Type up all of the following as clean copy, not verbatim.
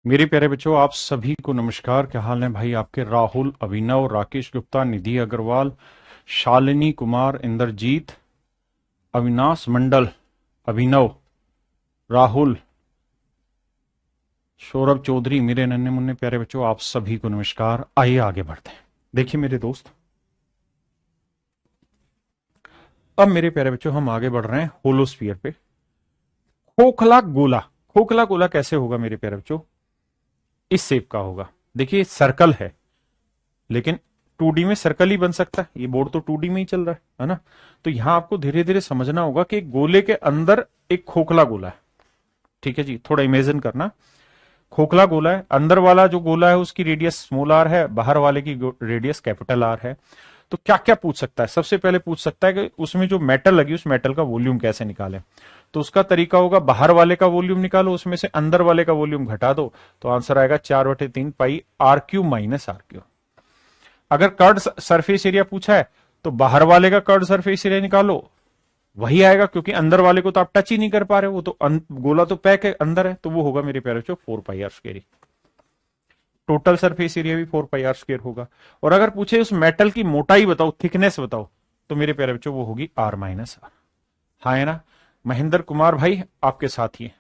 मेरे प्यारे बच्चों, आप सभी को नमस्कार। क्या हाल है भाई आपके? राहुल, अभिनव, राकेश गुप्ता, निधि अग्रवाल, शालिनी कुमार, इंद्रजीत, अविनाश मंडल, अभिनव, राहुल, सौरभ चौधरी, मेरे नन्हे मुन्ने प्यारे बच्चों, आप सभी को नमस्कार। आइए आगे बढ़ते हैं। देखिए मेरे दोस्त, अब मेरे प्यारे बच्चों हम आगे बढ़ रहे हैं होलोस्फीयर पे। खोखला गोला, खोखला गोला कैसे होगा मेरे प्यारे बच्चों? इस शेप का होगा। देखिए सर्कल है, लेकिन 2D में सर्कल ही बन सकता है। ये बोर्ड तो 2D में ही चल रहा है ना? तो यहां आपको धीरे धीरे समझना होगा कि एक गोले के अंदर एक खोखला गोला है। ठीक है जी, थोड़ा इमेजिन करना। खोखला गोला है, अंदर वाला जो गोला है उसकी रेडियस स्मॉल आर है, बाहर वाले की रेडियस कैपिटल आर है। तो क्या क्या पूछ सकता है? सबसे पहले पूछ सकता है कि उसमें जो मेटल लगी उस मेटल का वॉल्यूम कैसे निकाले। तो उसका तरीका होगा, बाहर वाले का वॉल्यूम निकालो, उसमें से अंदर वाले का वॉल्यूम घटा दो, तो आंसर आएगा 4/3 pi r cube minus are cube. अगर कर्ड सरफेस एरिया पूछा है तो बाहर वाले का कर्ड सरफेस एरिया निकालो, वही आएगा, क्योंकि अंदर वाले को तो आप टच ही नहीं कर पा रहे, वो तो गोला तो पैक है अंदर है, तो वो होगा मेरे प्यारे बच्चों 4 pi r square. Total surface area भी 4 पाई आर स्क्वायर होगा। और अगर पूछे उस मेटल की मोटाई बताओ, थिकनेस बताओ, तो मेरे प्यारे बच्चों वो होगी आर माइनस आर। हाँ है ना? महेंद्र कुमार भाई आपके साथ ही है।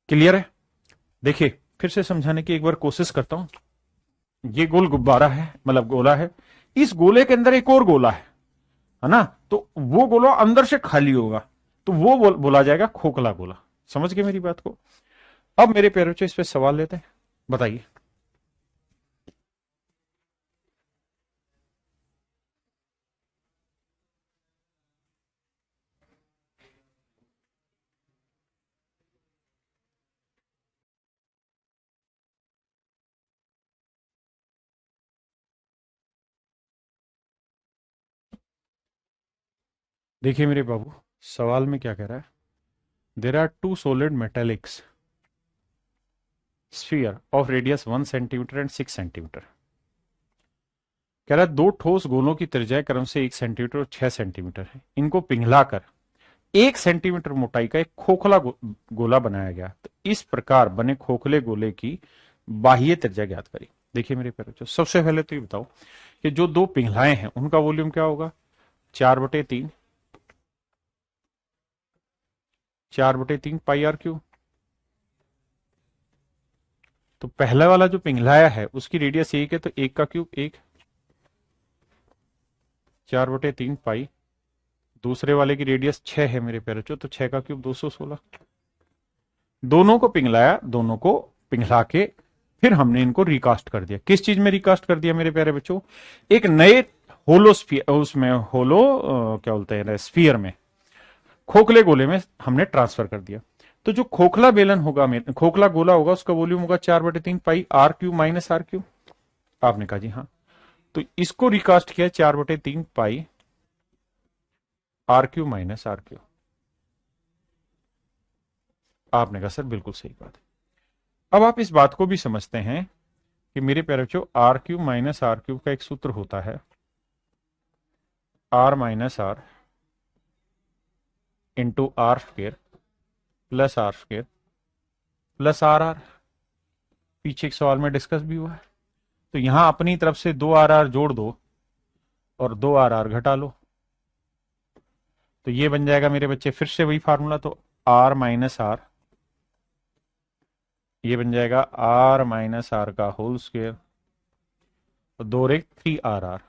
क्लियर है? देखिए फिर से समझाने की एक बार कोशिश करता हूं। ये गोल गुब्बारा है, मतलब गोला है। इस गोले के अंदर एक और गोला है ना? तो वो गोला अंदर से खाली होगा, तो वो बोला जाएगा खोखला गोला। समझ गए मेरी बात को? अब मेरे प्यारे बच्चों इस पे सवाल लेते हैं, बताइए। देखिए मेरे बाबू, सवाल में क्या कह रहा है? There are two solid metallics spheres of radius 1 centimetre and 6 centimetre. कह रहा है दो ठोस गोलों की त्रिज्याएं क्रम से 1 सेंटीमीटर और 6 सेंटीमीटर है। इनको पिघलाकर 1 सेंटीमीटर मोटाई का एक खोखला गोला बनाया गया। तो इस प्रकार बने खोखले गोले की बाह्य त्रिज्या ज्ञात करी। देखिए मेरे प्यारे बच्चों, सबसे पहले तो ये बताओ कि जो दो पिघलाएं हैं उनका वॉल्यूम क्या होगा? 4/3, 4/3 पाई आर क्यू। तो पहला वाला जो पिघलाया है उसकी रेडियस 1 है, तो 1 का क्यूब 1, 4/3 पाई। दूसरे वाले की रेडियस 6 है मेरे प्यारे बच्चों, तो 6 का क्यूब 216। दोनों को पिघलाया, दोनों को पिघला के फिर हमने इनको रिकास्ट कर दिया। किस चीज में रिकास्ट कर दिया मेरे प्यारे बच्चों? एक नए होलो स्फीयर, उसमें होलो क्या बोलते हैं, स्फीयर में, खोखले गोले में हमने ट्रांसफर कर दिया। तो जो खोखला बेलन होगा, खोखला गोला होगा, उसका वॉल्यूम होगा 4/3 pi r cube minus are cube. आपने कहा जी हाँ। तो इसको रिकास्ट किया 4/3 pi r cube minus are cube. आपने कहा सर बिल्कुल सही बात है। अब आप इस बात को भी समझते हैं कि मेरे प्यारे बच्चों R cube minus are cube का एक सूत्र होता है, R minus R into R square plus R square plus R R. पीछे एक सवाल में डिस्कस भी हुआ है। तो यहां अपनी तरफ से 2 आर आर जोड़ दो और 2 आर आर घटा लो, तो ये बन जाएगा मेरे बच्चे फिर से वही फार्मूला। तो आर माइनस आर, ये बन जाएगा आर माइनस आर का होल स्क्वायर, तो 2 3 आर आर।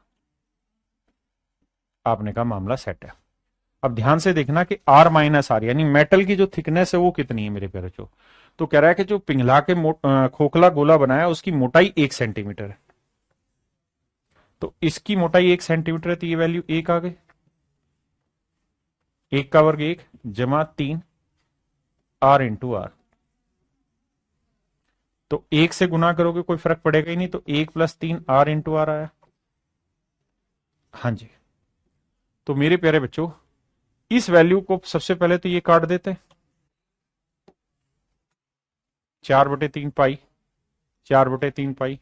आपने कहा मामला सेट है। अब ध्यान से देखना कि आर माइनस आर यानी मेटल की जो थिकनेस है वो कितनी है मेरे प्यारे बच्चों। तो कह रहा है कि जो पिघला के खोखला गोला बनाया उसकी मोटाई 1 सेंटीमीटर है। तो इसकी मोटाई 1 सेंटीमीटर है, तो ये वैल्यू 1 आ गई। 1 का वर्ग 1 जमा 3 आर इंटू आर। तो 1 से गुना करोगे कोई फर्क पड़ेगा ही नहीं, तो 1 + 3 आर इंटू आर आया। हाँ जी। तो मेरे प्यारे बच्चों इस वैल्यू को सबसे पहले तो ये काट देते हैं, 4/3 पाई, 4/3 पाई,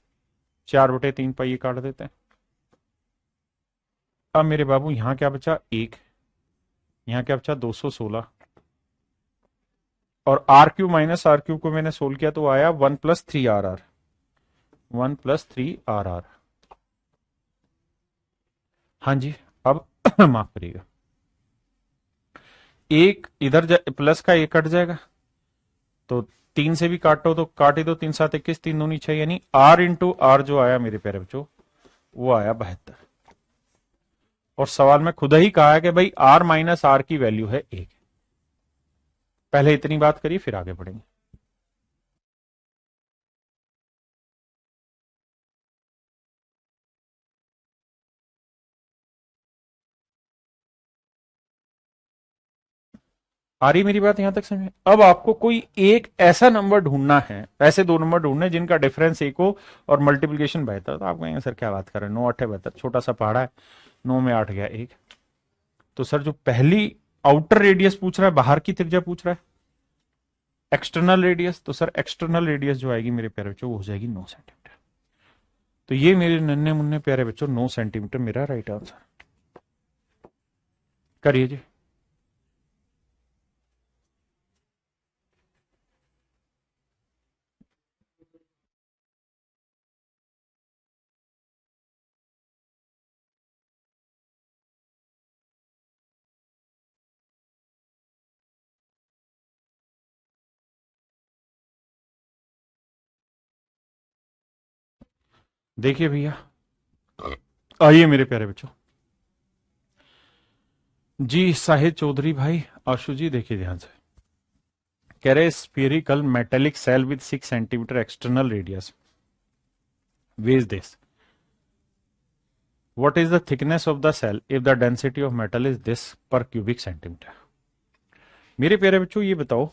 4/3 पाई, ये काट देते हैं। अब मेरे बाबू यहां क्या बचा? 1। यहां क्या बचा? 216। और R cube minus are cube को मैंने सोल्व किया तो आया 1+3 RR, 1+3 RR। हाँ जी, अब माफ करिएगा, एक इधर प्लस का एक कट जाएगा, तो 3 से भी काटो तो काट ही दो, 3×7=21, 3×2=6, यानी R×R जो आया मेरे प्यारे बच्चों वो आया 72। और सवाल में खुद ही कहा है कि भाई R-R की वैल्यू है 1। पहले इतनी बात करिए फिर आगे बढ़ेंगे। आ रही मेरी बात यहां तक समझ में? अब आपको कोई एक ऐसा नंबर ढूंढना है, ऐसे दो नंबर ढूंढने जिनका डिफरेंस 1 हो और मल्टीप्लीकेशन बेहतर। तो आप कहेंगे सर क्या बात कर रहे हैं, 9 8 बेहतर, छोटा सा पहाड़ा है, 9 में 8 गया 1। तो सर जो पहली आउटर रेडियस पूछ रहा है, बाहर की त्रिज्या पूछ रहा है, एक्सटर्नल रेडियस, तो सर एक्सटर्नल रेडियस जो आएगी मेरे प्यारे बच्चों वो हो जाएगी 9 सेंटीमीटर। तो ये मेरे नन्हे मुन्ने प्यारे बच्चों 9 सेंटीमीटर मेरा राइट आंसर। करिए जी। देखिए भैया, आइए मेरे प्यारे बच्चों जी, साहिद चौधरी भाई, आशु जी, देखिए ध्यान से। कह रहे spherical metallic shell with 6 centimeter external radius weighs this. What is the thickness of the cell if the density of metal is this per cubic centimeter? मेरे प्यारे बच्चों ये बताओ,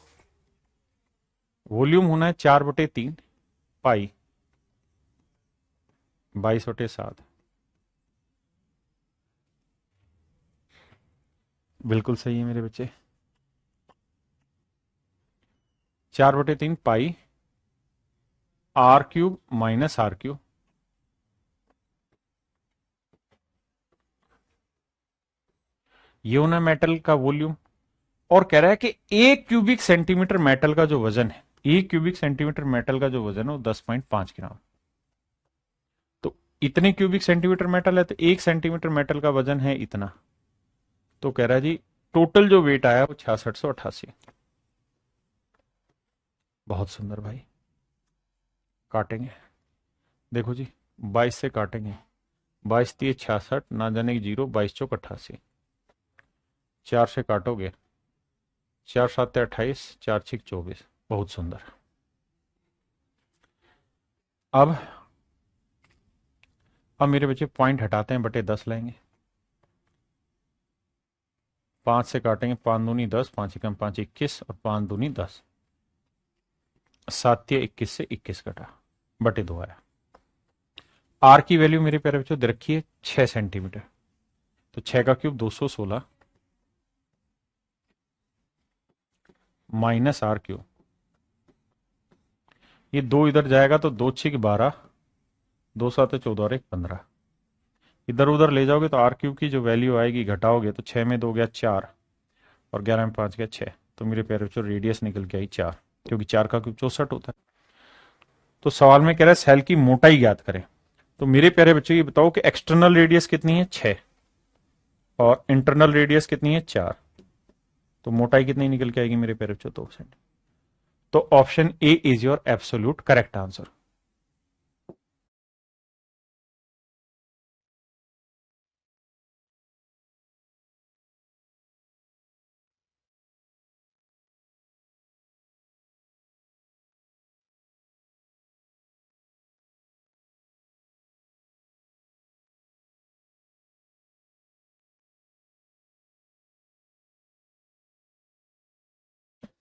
वॉल्यूम होना है 4/3 पाई 22/7। बिल्कुल सही है मेरे बच्चे, 4/3 पाई R³ माइनस R³। ये होना मेटल का वॉल्यूम। और कह रहा है कि 1 क्यूबिक सेंटीमीटर मेटल का जो वजन है, 1 क्यूबिक सेंटीमीटर मेटल का जो वजन है वो 10.5 ग्राम। तो इतने क्यूबिक सेंटीमीटर मेटल है तो 1 सेंटीमीटर मेटल का वजन है इतना। तो कह रहा है जी टोटल जो वेट आया वो 6688। बहुत सुंदर भाई, काटेंगे, देखो जी 22 से काटेंगे, 22×3=66, ना जाने की 0, 22×4=88, 4 से काटोगे 4×7=28, 4×6=24। बहुत सुंदर। अब मेरे बच्चे पॉइंट हटाते हैं, बटे 10 लाएंगे, 5 से काटेंगे, 5×2=10, 5×1=5=21 और 5×2=10, 7×21 से 21 कटा, बटे 2 आया। आर की वैल्यू मेरे प्यारे बच्चों दे रखी है 6 सेंटीमीटर, तो 6 का क्यूब 216 माइनस R³। ये 2 इधर जाएगा तो 2×6=12, 2×7=14 और 1×15। इधर उधर ले जाओगे तो R³ की जो वैल्यू आएगी घटाओगे तो 6 में 2 गया 4 और 11 में 5 गया 6। तो मेरे प्यारे बच्चों रेडियस निकल के आई 4, क्योंकि 4 का क्यूब 64 होता है। तो सवाल में कह रहा है सेल की मोटाई ज्ञात करें। तो मेरे प्यारे बच्चों ये बताओ कि एक्सटर्नल रेडियस कितनी है 6 और इंटरनल रेडियस कितनी है 4, तो मोटाई कितनी निकल के आएगी मेरे प्यारे बच्चों 2%। तो option A is your absolute correct answer.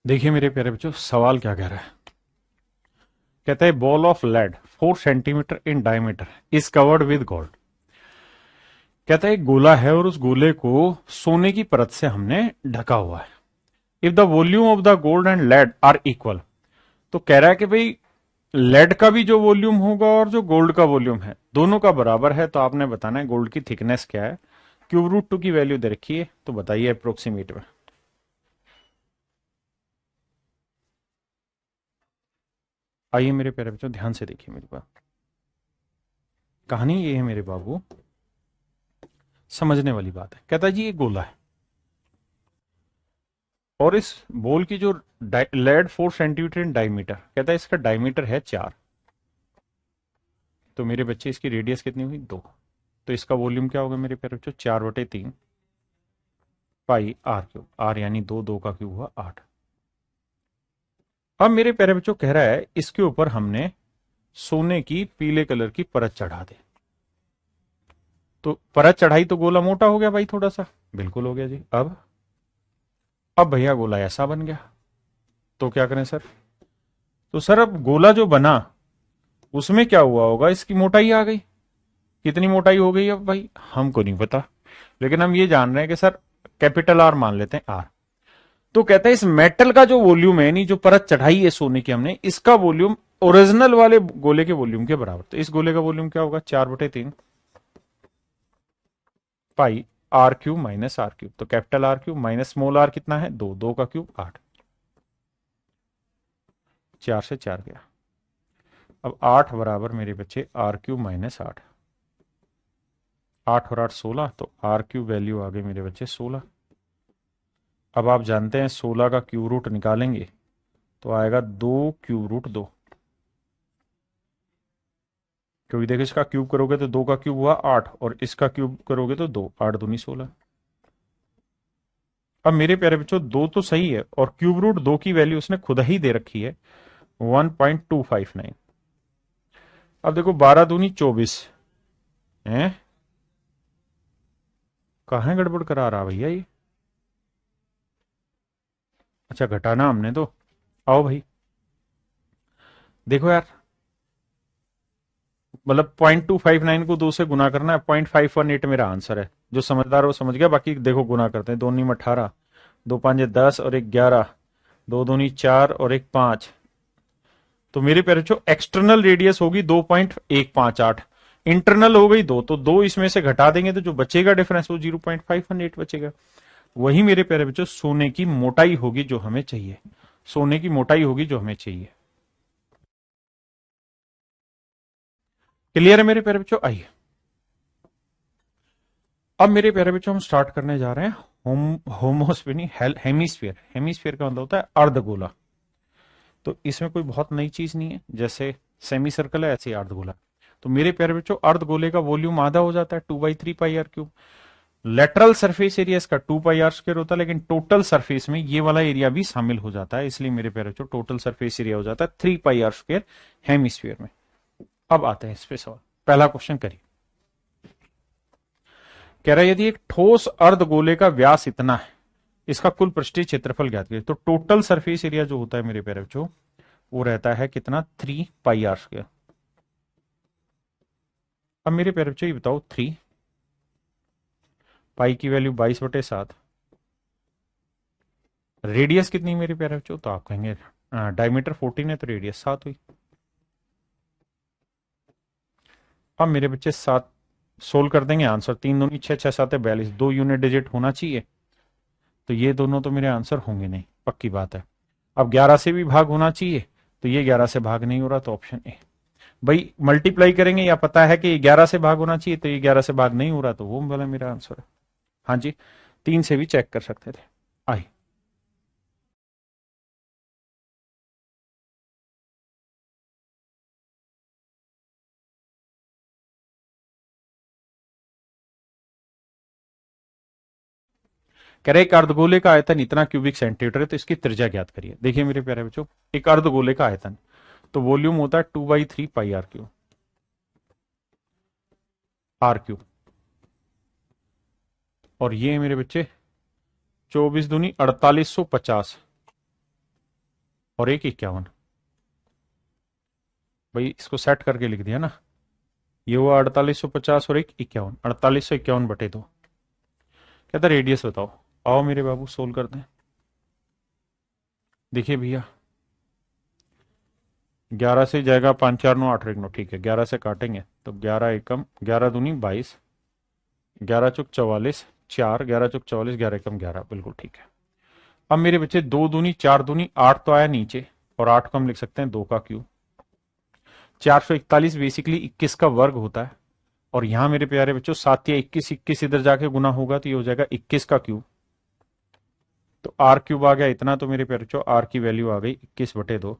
देखिए मेरे प्यारे बच्चों सवाल क्या कह रहा है, कहता है ball of lead 4 centimetre in diameter is covered with gold. कहता है एक गोला है और उस गोले को सोने की परत से हमने ढका हुआ है। If the volume of the gold and lead are equal, तो कह रहा है कि भाई लेड का भी जो वॉल्यूम होगा और जो गोल्ड का वॉल्यूम है दोनों का बराबर है, तो आपने बताना है गोल्ड की थिकनेस क्या है। √2 की वैल्यू दे रखी है, तो बताइए अप्रोक्सीमेट में। आइए मेरे प्यारे बच्चों, ध्यान से देखिए मेरी बात। कहानी ये है मेरे बाबू, समझने वाली बात है। कहता है जी ये गोला है और इस बोल की जो लेड 4 सेंटीमीटर इन डायमीटर, कहता है इसका डायमीटर है 4। तो मेरे बच्चे इसकी रेडियस कितनी हुई 2। तो इसका वॉल्यूम क्या होगा मेरे प्यारे बच्चों, 4/3 पाई आर क्यूब। आर यानी 2, 2 का क्यूब हुआ 8। अब मेरे प्यारे बच्चों कह रहा है इसके ऊपर हमने सोने की पीले कलर की परत चढ़ा दे। तो परत चढ़ाई तो गोला मोटा हो गया भाई थोड़ा सा, बिल्कुल हो गया जी। अब भैया गोला ऐसा बन गया, तो क्या करें सर? तो सर अब गोला जो बना उसमें क्या हुआ होगा, इसकी मोटाई आ गई। कितनी मोटाई हो गई अब भाई हमको नहीं पता, लेकिन हम ये जान रहे हैं कि सर कैपिटल आर मान लेते हैं आर। तो कहता है इस मेटल का जो वॉल्यूम है, नहीं जो परत चढ़ाई है सोने की हमने, इसका वॉल्यूम ओरिजिनल वाले गोले के वॉल्यूम के बराबर। तो इस गोले का वॉल्यूम क्या होगा, 4/3 pi are cube minus are cube. तो capital r cube minus small r कितना है 2, 2 का क्यूब 8, 4 से 4 गया। अब 8 बराबर मेरे बच्चे आर क्यूब माइनस 8, 8 और 8 16, तो आर क्यूब वैल्यू आ गई मेरे बच्चे 16। अब आप जानते हैं 16 का क्यूब रूट निकालेंगे तो आएगा 2 क्यूब रूट 2, क्योंकि देखो इसका क्यूब करोगे तो 2 का क्यूब हुआ 8 और इसका क्यूब करोगे तो 2, 8 दूनी 16। अब मेरे प्यारे बच्चों 2 तो सही है और क्यूब रूट 2 की वैल्यू उसने खुद ही दे रखी है 1.259। अब देखो 12 दूनी 24 है, कहां गड़बड़ करा रहा भैया ये? अच्छा घटाना हमने तो, आओ भाई देखो यार, मतलब 0.259 को 2 से गुना करना है, 0.518 मेरा आंसर है। जो समझदार है वो समझ गया, बाकी देखो गुना करते हैं। 2 नी 18, 2 5 10 और 1 11, 2 दूनी 4 और 1 5। तो मेरे प्यारे बच्चों एक्सटर्नल रेडियस होगी 2.158, इंटरनल हो गई 2, तो 2 इसमें से घटा देंगे तो जो बचेगा डिफरेंस वो 0.518 बचेगा। वही मेरे प्यारे बच्चों सोने की मोटाई होगी जो हमें चाहिए, सोने की मोटाई होगी जो हमें चाहिए। क्लियर है मेरे प्यारे बच्चों? आइए अब मेरे प्यारे बच्चों हम स्टार्ट करने जा रहे हैं होमोस्फीयर, हेमिस्फीयर। हेमिस्फीयर का मतलब होता है अर्धगोला। तो इसमें कोई बहुत नई चीज नहीं है, जैसे सेमी सर्कल है ऐसे अर्धगोला। तो मेरे प्यारे बच्चों अर्धगोले का वॉल्यूम आधा हो जाता है 2/3 pi are cube. Lateral surface area इसका 2 पाई आर स्क्वायर होता है, लेकिन टोटल सरफेस में ये वाला एरिया भी शामिल हो जाता है, इसलिए मेरे प्यारे बच्चों टोटल सरफेस एरिया हो जाता है 3 पाई आर स्क्वायर हेमिस्फीयर में। अब आते हैं इस पे सवाल, पहला क्वेश्चन करिए। कह रहा है यदि एक ठोस अर्धगोले का व्यास इतना है, इसका कुल पृष्ठीय क्षेत्रफल ज्ञात करिए। तो टोटल सरफेस एरिया जो होता है मेरे प्यारे बच्चों वो रहता है कितना, 3 पाई आर स्क्वायर। अब मेरे प्यारे बच्चों ये बताओ 3 पाई की वैल्यू 22/7, रेडियस कितनी मेरे प्यारे बच्चों? तो आप कहेंगे डायमीटर 14 है तो रेडियस 7 हुई। अब मेरे बच्चे 7 सोल्व कर देंगे, आंसर 3 दूनी 6, 6 7 42, 2 यूनिट डिजिट होना चाहिए। तो ये दोनों तो मेरे आंसर होंगे नहीं, पक्की बात है। अब 11 से भी भाग होना चाहिए, तो ये 11 से भाग नहीं हो रहा, तो ऑप्शन ए। भाई मल्टीप्लाई करेंगे या पता है कि 11 से भाग होना चाहिए, तो ये 11 से भाग नहीं हो रहा, तो वो वाला मेरा आंसर है। हाँ जी 3 से भी चेक कर सकते थे। आई कह रहे एक अर्धगोले का आयतन इतना क्यूबिक सेंटीमीटर है, तो इसकी त्रिज्या ज्ञात करिए। देखिए मेरे प्यारे बच्चों एक अर्धगोले का आयतन, तो वॉल्यूम होता है 2/3 pi are cube, are cube. और ये मेरे बच्चे 24 दूनी 4850 और 1 51। भाई इसको सेट करके लिख दिया ना, ये हुआ 4850 और 1 51, 4851/2। कहता रेडियस बताओ। आओ मेरे बाबू सोल्व करते हैं। देखिए भैया 11 से जाएगा 5 4 9 8 1 9, ठीक है 11 से काटेंगे तो 11 एकम 11 दूनी 22, 11 चुक 44, 4 11 चुक 44, 11 एकम 11, बिल्कुल ठीक है। अब मेरे बच्चे 2 दूनी 4 दूनी 8 तो आया नीचे, और 8 को हम लिख सकते हैं 2 का क्यूब। 441 बेसिकली 21 का वर्ग होता है, और यहां मेरे प्यारे बच्चों 7 या 21, 21 इधर जाके गुना होगा तो ये हो जाएगा 21 का क्यूब। तो आर क्यूब आ गया इतना, तो मेरे प्यारे बच्चों आर की वैल्यू आ गई 21/2।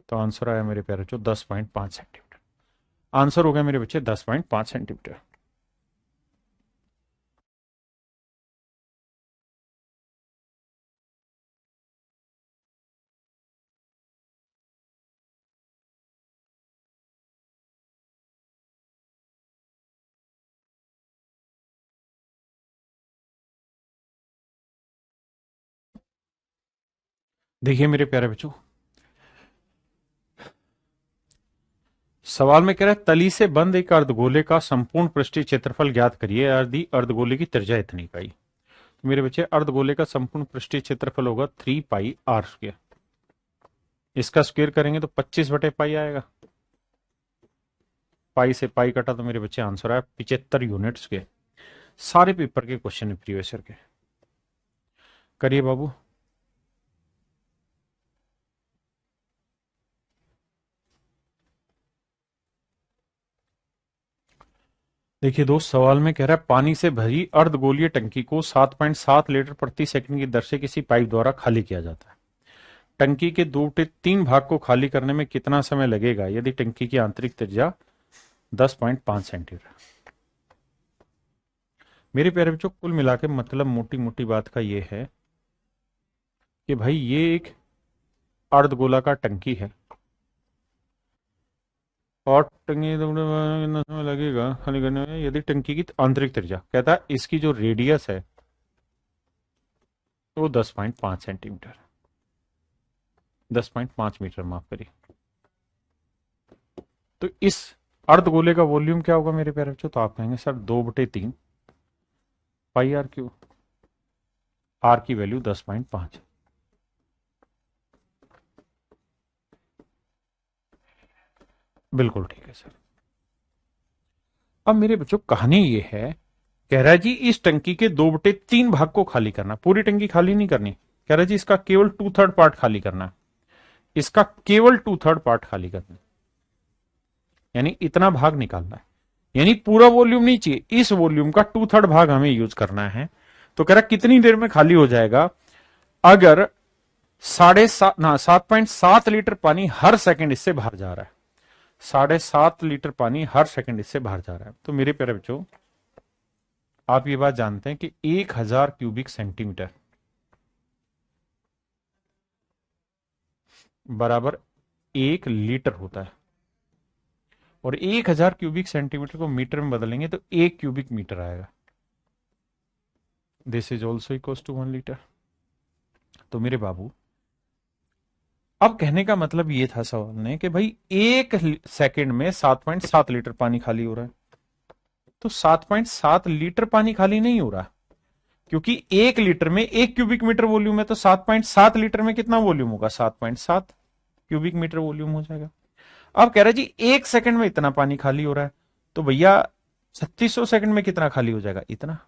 तो आंसर आया मेरे प्यारे बच्चों 10.5 सेंटीमीटर। आंसर हो गया मेरे बच्चे 10.5 सेंटीमीटर। देखिए मेरे प्यारे बच्चों, सवाल में कह रहा है तली से बंद एक अर्धगोले का संपूर्ण पृष्ठीय क्षेत्रफल ज्ञात करिए, यदि अर्धगोले की त्रिज्या इतनी इकाई। तो मेरे बच्चे अर्धगोले का संपूर्ण पृष्ठीय क्षेत्रफल होगा 3πr²। इसका स्क्वायर करेंगे तो 25/पाई आएगा। पाई से पाई कटा तो मेरे बच्चे आंसर आया 75 यूनिट्स के। सारे पेपर के क्वेश्चन है प्रीवियस ईयर के। करिए बाबू। देखिए दोस्त, सवाल में कह रहा है पानी से भरी अर्धगोलीय टंकी को 7.7 लीटर प्रति सेकंड की दर से किसी पाइप द्वारा खाली किया जाता है। टंकी के 2/3 भाग को खाली करने में कितना समय लगेगा यदि टंकी की आंतरिक त्रिज्या 10.5 सेंटीमीटर। मेरे प्यारे बच्चों, कुल मिला के मतलब मोटी मोटी बात का ये है कि भाई ये एक अर्धगोलाकार टंकी है, और टंकी कितना समय लगेगा खाली करने में यदि टंकी की आंतरिक त्रिज्या, कहता है इसकी जो रेडियस है वो 10.5 सेंटीमीटर, 10.5 मीटर माफ करिए। तो इस अर्धगोले का वॉल्यूम क्या होगा मेरे प्यारे बच्चों? तो आप कहेंगे sir 2/3 pi are cube. R की वैल्यू 10.5। बिल्कुल ठीक है सर। अब मेरे बच्चों कहानी ये है, कह रहा है जी इस टंकी के 2/3 भाग को खाली करना, पूरी टंकी खाली नहीं करनी। कह रहा है जी इसका केवल 2/3 पार्ट खाली करना है, इसका केवल 2/3 पार्ट खाली करना है, यानी इतना भाग निकालना है, यानी पूरा वॉल्यूम नहीं चाहिए, इस वॉल्यूम का 2/3 भाग हमें यूज करना है। तो कह रहा कितनी देर में खाली हो जाएगा अगर 7.7 लीटर पानी हर सेकंड इससे बाहर जा रहा है। 7.5 लीटर पानी हर सेकंड इससे बाहर जा रहा है। तो मेरे प्यारे बच्चों, आप ये बात जानते हैं कि 1000 क्यूबिक सेंटीमीटर बराबर 1 लीटर होता है, और 1000 क्यूबिक सेंटीमीटर को मीटर में बदलेंगे तो 1 क्यूबिक मीटर आएगा। This is also equals to 1 litre. तो मेरे बाबू, अब कहने का मतलब ये था सवाल ने कि भाई 1 सेकंड में 7.7 लीटर पानी खाली हो रहा है। तो 7.7 लीटर पानी खाली नहीं हो रहा, क्योंकि 1 लीटर में 1 क्यूबिक मीटर वॉल्यूम है, तो 7.7 लीटर में कितना वॉल्यूम होगा? 7.7 क्यूबिक मीटर वॉल्यूम हो जाएगा। अब कह रहा है जी 1 सेकंड में इतना पानी खाली हो रहा है, तो भैया 3600 सेकंड में कितना खाली हो जाएगा? इतना।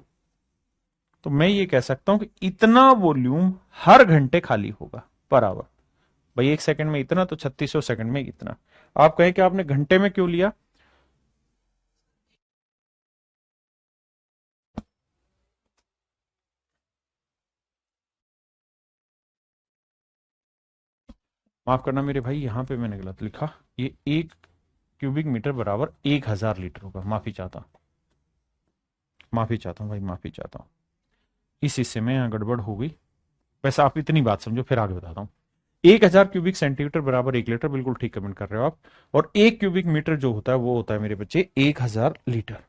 तो मैं ये कह सकता हूं कि इतना वॉल्यूम हर घंटे खाली होगा पर आवर। भाई 1 सेकंड में इतना, तो 3600 सेकंड में इतना। आप कहें कि आपने घंटे में क्यों लिया? माफ करना मेरे भाई, यहां पे मैंने गलत लिखा। ये 1 क्यूबिक मीटर बराबर 1000 लीटर होगा। माफी चाहता हूं, माफी चाहता हूं भाई, माफी चाहता हूं। इस हिस्से में यहां गड़बड़ हो गई। वैसे आप इतनी बात समझो, फिर आगे बताता हूं। 1000 क्यूबिक सेंटीमीटर बराबर 1 लीटर, बिल्कुल ठीक कमेंट कर रहे हो आप। और 1 क्यूबिक मीटर जो होता है वो होता है मेरे बच्चे 1000 लीटर।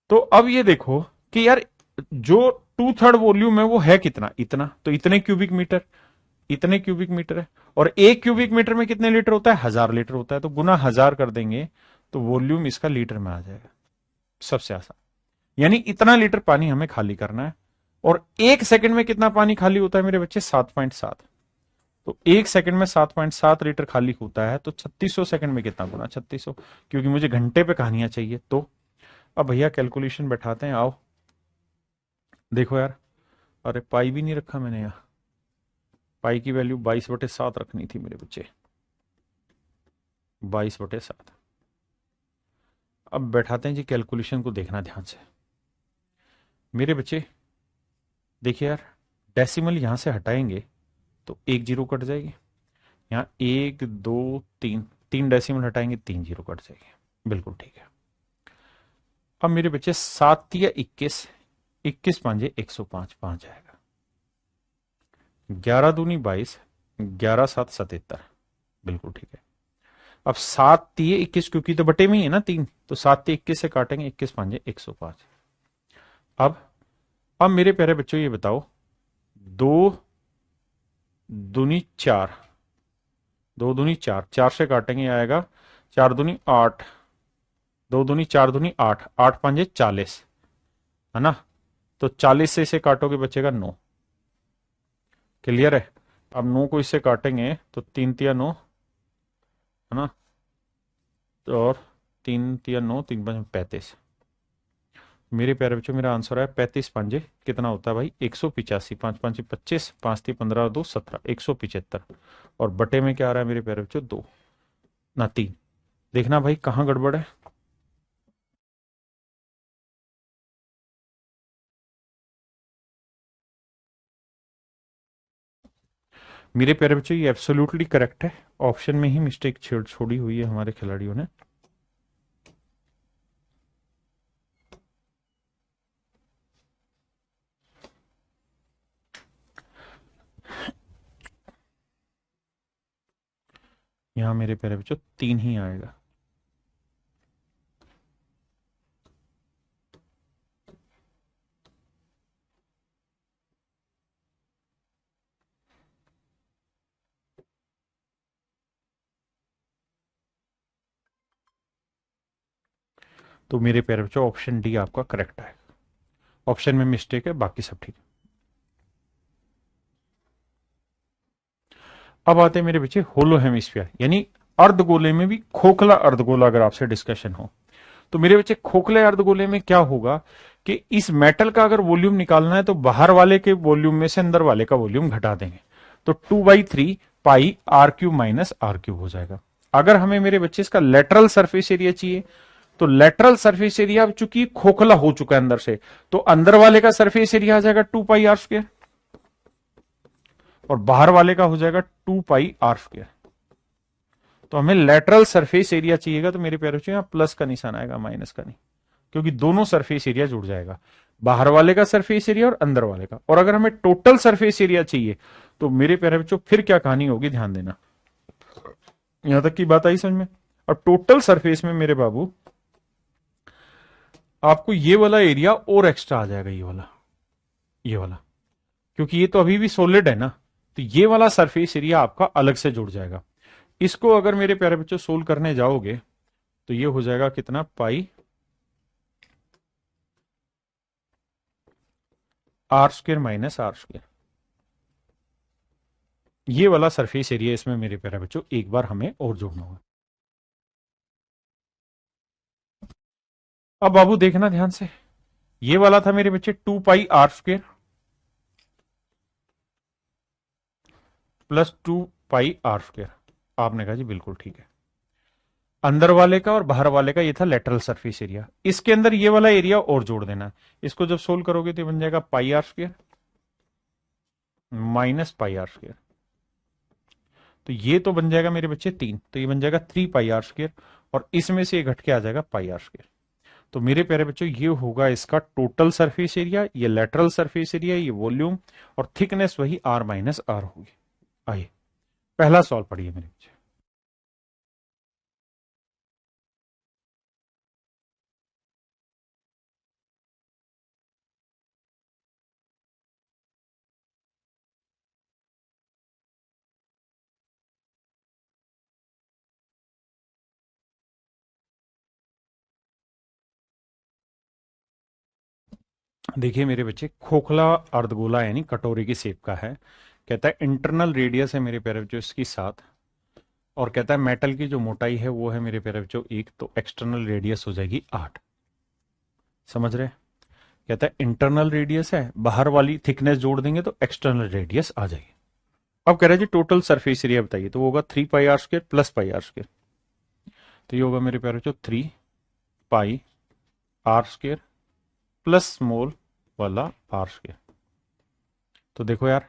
तो अब ये देखो कि यार जो 2/3 वॉल्यूम है वो है कितना? इतना। तो इतने क्यूबिक मीटर, इतने क्यूबिक मीटर है। और 1 क्यूबिक मीटर में कितने लीटर होता है? 1000 लीटर होता है। तो गुना 1000 कर देंगे तो वॉल्यूम इसका लीटर में आ जाएगा। सबसे आसान, यानी इतना लीटर पानी हमें खाली करना है। और 1 सेकंड में कितना पानी खाली होता है मेरे बच्चे? 7.7। तो 1 सेकंड में 7.7 लीटर खाली होता है, तो 3600 सेकंड में कितना? गुना 3600, क्योंकि मुझे घंटे पे कहानियां चाहिए। तो अब भैया कैलकुलेशन बैठाते हैं, आओ। देखो यार, अरे पाई भी नहीं रखा मैंने यहाँ, पाई की वैल्यू 22/7 रखनी थी मेरे बच्चे, 22/7। अब बैठाते हैं जी, कैलकुलेशन को देखना ध्यान से मेरे बच्चे। देखिए यार, डेसिमल यहां से हटाएंगे तो एक जीरो कट जाएगी, यहाँ 1 2 3, 3 डेसिमल हटाएंगे 3 जीरो कट जाएगी, बिल्कुल ठीक है। अब मेरे बच्चे 7 या 21, 21 5 105, 5 आएगा। 11 दूनी 22, 11 7 77, बिल्कुल ठीक है। अब 7 3 21, क्योंकि तो बटे में ही है ना 3, तो 7 3 21 से काटेंगे, 21 5 105। अब मेरे प्यारे बच्चों ये बताओ, 2 दूनी 4, 2 दूनी 4, 4 से काटेंगे आएगा 4 दूनी 8, 2 दूनी 4 दूनी 8, 8 5 40, है ना। तो 40 से इसे काटोगे बचेगा 9। क्लियर है। अब 9 को इससे काटेंगे तो 3 3 9, है ना, तो और 3 3 9, 3 5 35। मेरे प्यारे बच्चों मेरा आंसर है 35 5 कितना होता है भाई, 185। 5 5 25, 5 3 15 2 17, 175। और बटे में क्या आ रहा है मेरे प्यारे बच्चों, 2 ना 3। देखना भाई कहां गड़बड़ है। मेरे प्यारे बच्चों ये एब्सोल्युटली करेक्ट है, ऑप्शन में ही मिस्टेक छोड़ी हुई है हमारे खिलाड़ियों ने। यहां मेरे प्यारे बच्चों 3 ही आएगा। तो मेरे प्यारे बच्चों ऑप्शन डी आपका करेक्ट है, ऑप्शन में मिस्टेक है, बाकी सब ठीक है। अब आते हैं मेरे बच्चे होलो हेमिस्फीयर, यानी अर्धगोले में भी खोखला अर्धगोला अगर आपसे डिस्कशन हो तो मेरे बच्चे खोखले अर्धगोले में क्या होगा कि इस मेटल का अगर वॉल्यूम निकालना है तो बाहर वाले के वॉल्यूम में से अंदर वाले का वॉल्यूम घटा देंगे, तो 2/3 पाई r³ माइनस r³ हो जाएगा। अगर हमें मेरे बच्चे इसका लेटरल सरफेस एरिया चाहिए तो लेटरल सरफेस एरिया अब चूंकि खोखला हो चुका है अंदर से, तो अंदर वाले का सरफेस एरिया आ जाएगा 2πr², और बाहर वाले का हो जाएगा 2πr²। तो हमें लेटरल सरफेस एरिया चाहिएगा, तो मेरे प्यारे बच्चों यहां प्लस का निशान आएगा, माइनस का नहीं, क्योंकि दोनों सरफेस एरिया जुड़ जाएगा, बाहर वाले का सरफेस एरिया और अंदर वाले का। और अगर हमें टोटल सरफेस एरिया चाहिए तो मेरे प्यारे बच्चों फिर क्या कहानी होगी, ध्यान देना, यहां तक की बात आई समझ में। और टोटल सरफेस में मेरे बाबू आपको ये वाला एरिया और एक्स्ट्रा आ जाएगा, ये वाला, क्योंकि ये तो अभी भी सॉलिड है ना, तो ये वाला सरफेस एरिया आपका अलग से जुड़ जाएगा। इसको अगर मेरे प्यारे बच्चों सोल्व करने जाओगे तो ये हो जाएगा कितना, पाई r² माइनस r²। ये वाला सरफेस एरिया इसमें मेरे प्यारे बच्चों एक बार हमें और जोड़ना होगा। अब बाबू देखना ध्यान से, ये वाला था मेरे बच्चे 2πr² प्लस 2πr²। आपने कहा जी बिल्कुल ठीक है, अंदर वाले का और बाहर वाले का ये था लेटरल सरफेस एरिया, इसके अंदर ये वाला एरिया और जोड़ देना है। इसको जब सोल्व करोगे तो बन जाएगा πr² माइनस πr²। तो ये तो बन जाएगा मेरे बच्चे 3, तो ये बन जाएगा 3πr², और इसमें से ये घट के आ जाएगा πr²। तो मेरे प्यारे बच्चों ये होगा इसका टोटल सरफेस एरिया, ये लेटरल सरफेस एरिया, ये वॉल्यूम, और थिकनेस वही r माइनस r होगी। आइए पहला सवाल पढ़िए मेरे बच्चे। देखिए मेरे बच्चे, खोखला अर्धगोला यानी कटोरी की शेप का है, कहता है इंटरनल रेडियस है मेरे प्यारे बच्चों इसकी 7, और कहता है मेटल की जो मोटाई है वो है मेरे प्यारे बच्चों 1, तो एक्सटर्नल रेडियस हो जाएगी 8। समझ रहे? कहता है इंटरनल रेडियस है, बाहर वाली थिकनेस जोड़ देंगे तो एक्सटर्नल रेडियस आ जाएगी। अब कह रहा है जी टोटल सरफेस एरिया बताइए, तो वो होगा 3 πr² प्लस πr²। तो ये होगा मेरे प्यारे बच्चों 3 πr² प्लस स्मॉल वाला r²। तो देखो यार,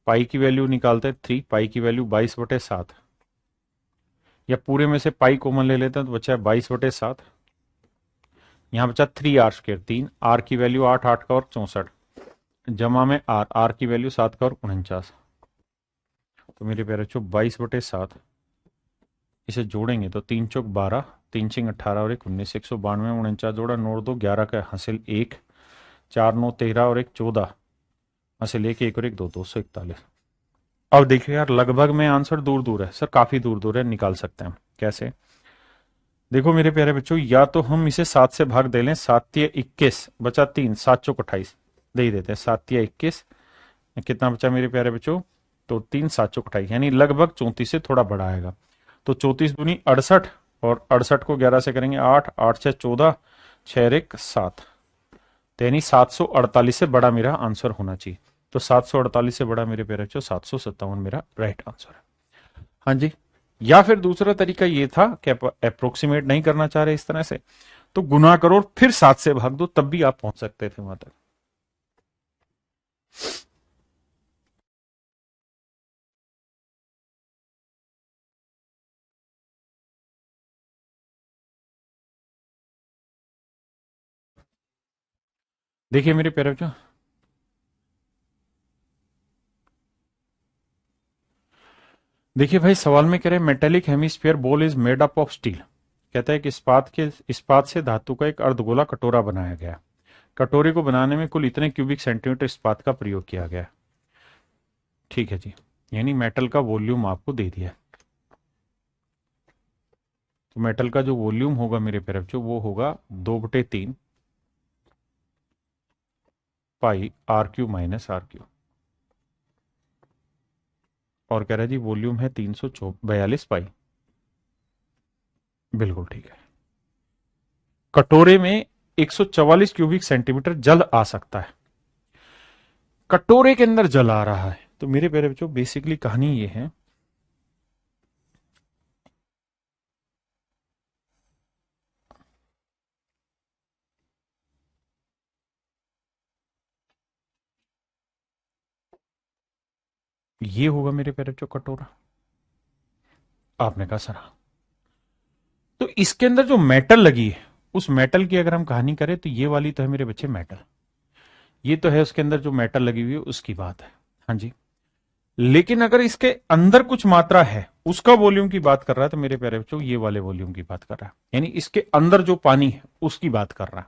पाई की वैल्यू निकालते हैं 3, पाई की वैल्यू 22/7, या पूरे में से पाई कॉमन ले लेते हैं तो बचा है 22/7। यहां बचा 3r², 3 r की वैल्यू 8, 8 का और 64, जमा में r की वैल्यू 7 का और 49। तो मेरे प्यारे बच्चों 22/7 इसे जोड़ेंगे तो 3 चौक 12, 3 छिंग 18 और 1 19, 192 में 49 जोड़ा, 9 2 11 का हासिल 1, 4 9 13 और 1 14, हासिल 1 1 और 1 2, 241। अब देखिए यार, लगभग में आंसर दूर दूर है सर, काफी दूर दूर है, निकाल सकते हैं हम कैसे। देखो मेरे प्यारे बच्चों, या तो हम इसे 7 से भाग दे लें, 7 या 21 बचा 3, 7 चौक 28 दे ही देते हैं, 7 या 21 कितना बचा मेरे प्यारे बच्चों, तो 3 7 चौक 28, यानी लगभग 34 से थोड़ा बड़ा आएगा। तो 34 दूनी 68, और 68 को 11 से करेंगे 8, 8 से 14, 6 1 7, तो यानी 748 से बड़ा मेरा आंसर होना चाहिए। तो 748 से बड़ा मेरे प्यारे बच्चों 757 मेरा राइट आंसर है। हाँ जी, या फिर दूसरा तरीका ये था कि अप्रोक्सीमेट नहीं करना चाह रहे इस तरह से, तो गुना करो और फिर 7 से भाग दो, तब भी आप पहुंच सकते थे वहां तक। देखिए मेरे प्यारे बच्चों, देखिए भाई सवाल में कह रहे हैं metallic hemisphere ball is made up of steel. कहता है कि इस्पात से धातु का एक अर्धगोला कटोरा बनाया गया। कटोरे को बनाने में कुल इतने क्यूबिक सेंटीमीटर इस्पात का प्रयोग किया गया। ठीक है जी, यानी मेटल का वॉल्यूम आपको दे दिया। तो मेटल का जो वॉल्यूम होगा मेरे प्यारे बच्चों, वो होगा 2/3 पाई r³ माइनस r³। और कह रहा है जी वॉल्यूम है 342 पाई। बिल्कुल ठीक है। कटोरे में 144 क्यूबिक सेंटीमीटर जल आ सकता है। कटोरे के अंदर जल आ रहा है। तो मेरे प्यारे बच्चों बेसिकली कहानी ये है, ये होगा मेरे प्यारे बच्चों कटोरा। आपने कहा सर हाँ। तो इसके अंदर जो मेटल लगी है, उस मेटल की अगर हम कहानी करें तो ये वाली तो है मेरे बच्चे मेटल, ये तो है उसके अंदर जो मेटल लगी हुई है उसकी बात है। हाँ जी, लेकिन अगर इसके अंदर कुछ मात्रा है उसका वॉल्यूम की बात कर रहा है, तो मेरे प्यारे बच्चों ये वाले वॉल्यूम की बात कर रहा है, यानी इसके अंदर जो पानी है उसकी बात कर रहा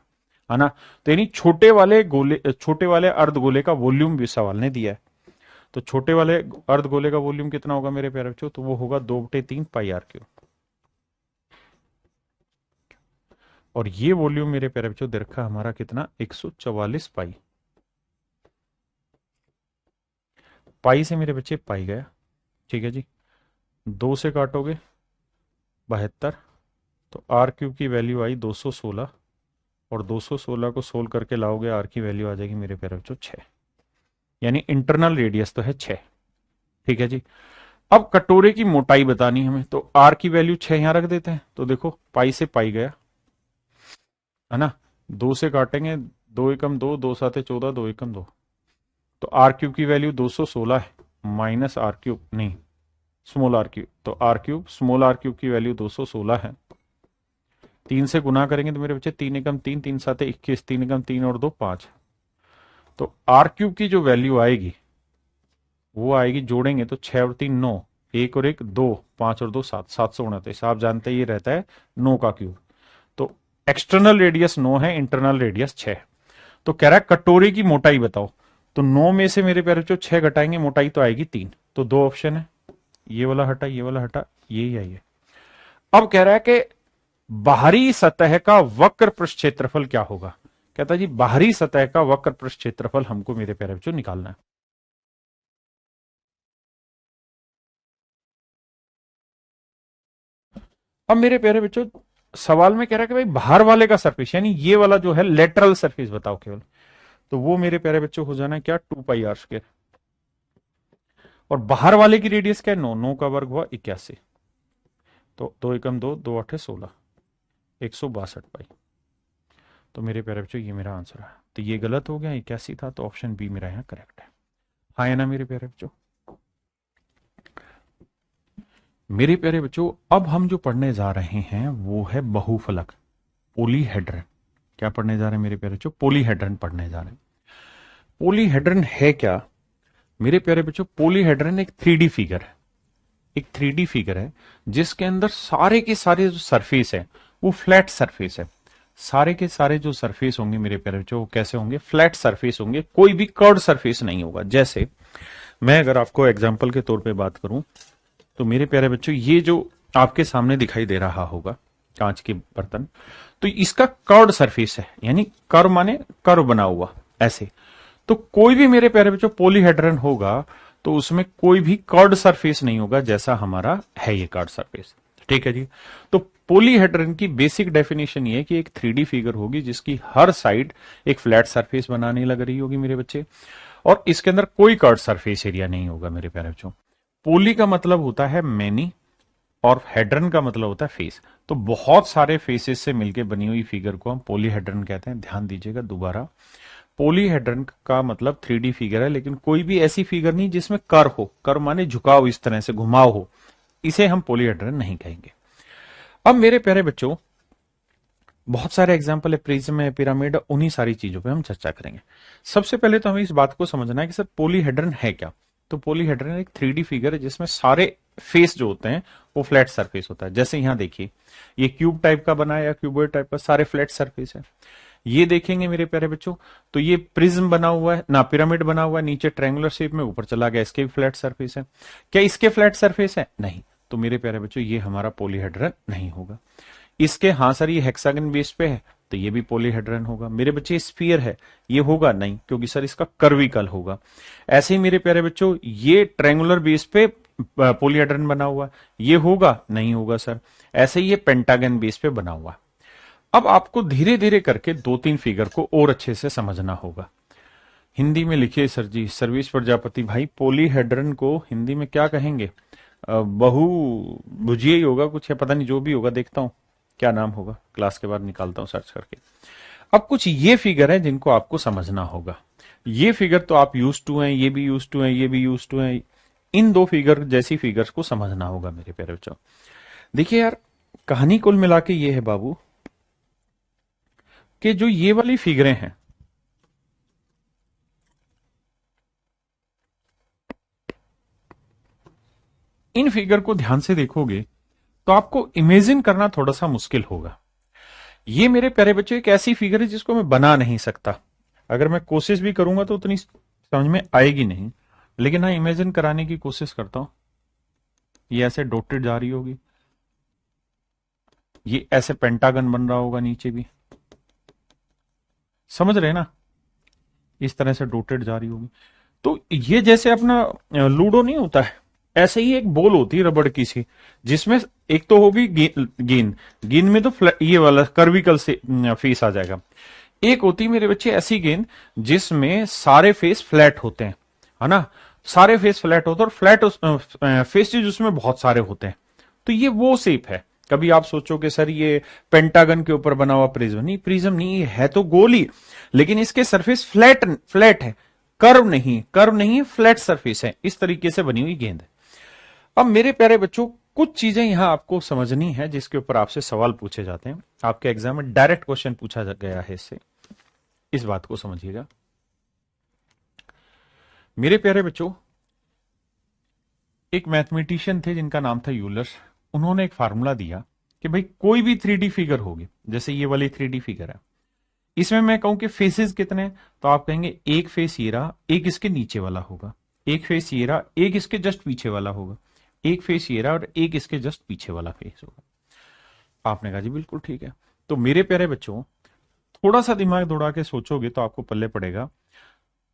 है ना। तो यानी छोटे वाले अर्धगोले का वॉल्यूम भी सवाल ने दिया है। तो छोटे वाले अर्धगोले का वॉल्यूम कितना होगा मेरे प्यारे बच्चों, तो वो होगा 2/3 पाई r³। और ये वॉल्यूम मेरे प्यारे बच्चों दे रखा हमारा कितना, 144 पाई। पाई से मेरे बच्चे पाई गया। ठीक है जी, 2 से काटोगे 72, तो r³ की वैल्यू आई 216, और 216 को सोल्व करके लाओगे r की वैल्यू आ जाएगी मेरे प्यारे बच्चों 6, यानी इंटरनल रेडियस तो है 6। ठीक है जी, अब कटोरे की मोटाई बतानी हमें, तो r की वैल्यू 6 यहां रख देते हैं। तो देखो पाई से पाई गया है ना, 2 से काटेंगे, 2 एकम 2, 2 7 14, 2 एकम 2, तो r³ की वैल्यू 216 है, माइनस r³ नहीं, स्मॉल r³, तो r³ स्मॉल r³ की वैल्यू 216 है। 3 से गुना करेंगे तो मेरे बच्चे 3 एकम 3, 3 7 21, 3 एकम 3 और 2 5, तो r³ की जो वैल्यू आएगी वो आएगी, जोड़ेंगे तो 6 और 3 9, 1 और 1 2, 5 और 2 7, 729। आप जानते हैं ये रहता है 9 का क्यूब। तो एक्सटर्नल रेडियस 9 है, इंटरनल रेडियस 6। तो कह रहा है कटोरे की मोटाई बताओ, तो 9 में से मेरे प्यारे बच्चों 6 घटाएंगे, मोटाई तो आएगी 3। तो 2 ऑप्शन है, ये वाला हटा, ये वाला हटा, ये आई है। अब कह रहा है कि बाहरी सतह का वक्र पृष्ठ क्षेत्रफल क्या होगा। कहता है जी बाहरी सतह का वक्र पृष्ठ क्षेत्रफल हमको मेरे प्यारे बच्चों निकालना है। अब मेरे प्यारे बच्चों सवाल में कह रहा है कि भाई बाहर वाले का सरफेस, यानी ये वाला जो है लेटरल सरफेस बताओ केवल। तो वो मेरे प्यारे बच्चों हो जाना है क्या, 2 पाई r²। और बाहर वाले की रेडियस क्या है, 9, 9 का वर्ग हुआ 81। तो 2 एकम 2, 2 8 16, 162 पाई। तो मेरे प्यारे बच्चों ये मेरा आंसर है। तो ये गलत हो गया, 81 था, तो ऑप्शन बी मेरा यहाँ करेक्ट है। हाँ है ना मेरे प्यारे बच्चों। मेरे प्यारे बच्चों अब हम जो पढ़ने जा रहे हैं वो है बहुफलक, पोलीहेड्रन। क्या पढ़ने जा रहे हैं मेरे प्यारे बच्चों, पोलीहेड्रन पढ़ने जा रहे हैं। पोलीहेड्रन है क्या मेरे प्यारे बच्चों, पोलीहेड्रन एक 3D फिगर है। एक 3D फिगर है जिसके अंदर सारे के सारे जो सरफेस है वो फ्लैट सरफेस है। सारे के सारे जो सरफेस होंगे मेरे प्यारे बच्चों वो कैसे होंगे, फ्लैट सरफेस होंगे, कोई भी कर्व सरफेस नहीं होगा। जैसे मैं अगर आपको एग्जांपल के तौर पे बात करूं तो मेरे प्यारे बच्चों ये जो आपके सामने दिखाई दे रहा होगा कांच के बर्तन, तो इसका कर्व सरफेस है, यानी कर्व माने कर्व बना हुआ ऐसे। तो कोई भी मेरे प्यारे बच्चों पॉलीहेड्रन होगा तो उसमें कोई भी कर्ड सरफेस नहीं होगा जैसा हमारा है ये कर्ड सरफेस। ठीक है जी। तो पॉलीहेड्रन की बेसिक डेफिनेशन ये है कि एक 3D फिगर होगी जिसकी हर साइड एक फ्लैट सरफेस बनाने लग रही होगी मेरे बच्चे, और इसके अंदर कोई कर्ड सरफेस एरिया नहीं होगा मेरे प्यारे बच्चों। पोली का मतलब होता है मैनी और हेड्रन का मतलब होता है फेस। तो बहुत सारे फेसेस से मिलकर बनी हुई फिगर को हम पॉलीहेड्रन कहते हैं। ध्यान दीजिएगा दोबारा, पॉलीहेड्रन का मतलब 3D फिगर है, लेकिन कोई भी ऐसी फिगर नहीं जिसमें कर हो, कर माने झुकाव, इस तरह से घुमाव हो, इसे हम पॉलीहेड्रन नहीं कहेंगे। अब मेरे प्यारे बच्चों बहुत सारे एग्जाम्पल है, प्रिज्म है, पिरामिड, उन्हीं सारी चीजों पे हम चर्चा करेंगे। सबसे पहले तो हमें इस बात को समझना है कि सर पॉलीहेड्रन है क्या। तो पॉलीहेड्रन एक 3D फिगर है जिसमें सारे फेस जो होते हैं वो फ्लैट सरफेस होता है। जैसे यहां देखिए ये क्यूब टाइप का बना है या क्यूबॉइड टाइप का, सारे फ्लैट सरफेस है। ये देखेंगे मेरे प्यारे बच्चों तो ये प्रिज्म बना हुआ है ना, पिरामिड बना हुआ है, नीचे ट्रायंगुलर शेप में, ऊपर चला गया, इसके भी फ्लैट सरफेस है। क्या इसके फ्लैट सरफेस है, नहीं। तो मेरे प्यारे बच्चों ये हमारा पॉलीहेड्रन नहीं होगा। इसके हाँ सर ये हेक्सागन बेस पे है तो ये भी पॉलीहेड्रन होगा। मेरे बच्चे स्फीयर है, ये होगा नहीं क्योंकि सर इसका कर्विकल होगा। ऐसे ही मेरे प्यारे बच्चों ये ट्रायंगुलर बेस पे पॉलीहेड्रन बना हुआ, ये होगा नहीं होगा सर। ऐसे ही ये पेंटागन बेस पे बना हुआ। अब आपको धीरे धीरे करके 2-3 फिगर को और अच्छे से समझना होगा। हिंदी में लिखिए सर जी, सर्वेश प्रजापति भाई, पॉलीहेड्रन को हिंदी में क्या कहेंगे, बहु भुजिया ही होगा कुछ, है पता नहीं, जो भी होगा देखता हूं क्या नाम होगा, क्लास के बाद निकालता हूं सर्च करके। अब कुछ ये फिगर है जिनको आपको समझना होगा। ये फिगर तो आप यूज टू हैं, ये भी यूज टू हैं, ये भी यूज टू हैं। इन 2 फिगर जैसी फिगर्स को समझना होगा मेरे प्यारे बच्चों। देखिए यार, कहानी कुल मिला के ये है बाबू कि जो ये वाली फिगरें हैं, इन फिगर को ध्यान से देखोगे तो आपको इमेजिन करना थोड़ा सा मुश्किल होगा। ये मेरे प्यारे बच्चों एक ऐसी फिगर है जिसको मैं बना नहीं सकता। अगर मैं कोशिश भी करूंगा तो उतनी समझ में आएगी नहीं, लेकिन हाँ इमेजिन कराने की कोशिश करता हूं। ये ऐसे डॉटेड जा रही होगी, ये ऐसे पेंटागन बन रहा होगा नीचे भी, समझ रहे हैं ना, इस तरह से डॉटेड जा रही होगी। तो ये जैसे अपना लूडो नहीं होता है, ऐसे ही एक बॉल होती है रबड़ की सी, जिसमें एक तो होगी गेंद, गेंद में तो ये वाला कर्विकल से फेस आ जाएगा। एक होती है मेरे बच्चे ऐसी गेंद जिसमें सारे फेस फ्लैट होते हैं, है ना, सारे फेस फ्लैट होते हैं और फ्लैट फेसेज उसमें बहुत सारे होते हैं। तो ये वो शेप है। कभी आप सोचो कि सर ये पेंटागन के ऊपर बना हुआ प्रिज्म, नहीं, प्रिज्म नहीं है, तो गोल ही, लेकिन इसके सरफेस फ्लैट फ्लैट है, कर्व नहीं, कर्व नहीं, फ्लैट सरफेस है, इस तरीके से बनी हुई गेंद है। अब मेरे प्यारे बच्चों कुछ चीजें यहां आपको समझनी है जिसके ऊपर आपसे सवाल पूछे जाते हैं। आपके एग्जाम में डायरेक्ट क्वेश्चन पूछा गया है इससे, इस बात को समझिएगा मेरे प्यारे बच्चों। एक मैथमेटिशियन थे जिनका नाम था यूलर। उन्होंने एक फार्मूला दिया कि भाई कोई भी 3D फिगर होगी, जैसे ये वाली 3D फिगर है, इसमें मैं कहूं कि फेसेस कितने हैं, तो आप कहेंगे एक फेस ये रहा, एक इसके नीचे वाला होगा, एक फेस ये रहा, एक इसके जस्ट पीछे वाला होगा, एक फेस ये रहा और एक इसके जस्ट पीछे वाला फेस होगा। आपने कहा जी बिल्कुल ठीक है। तो मेरे प्यारे बच्चों थोड़ा सा दिमाग दौड़ा के सोचोगे तो आपको पल्ले पड़ेगा,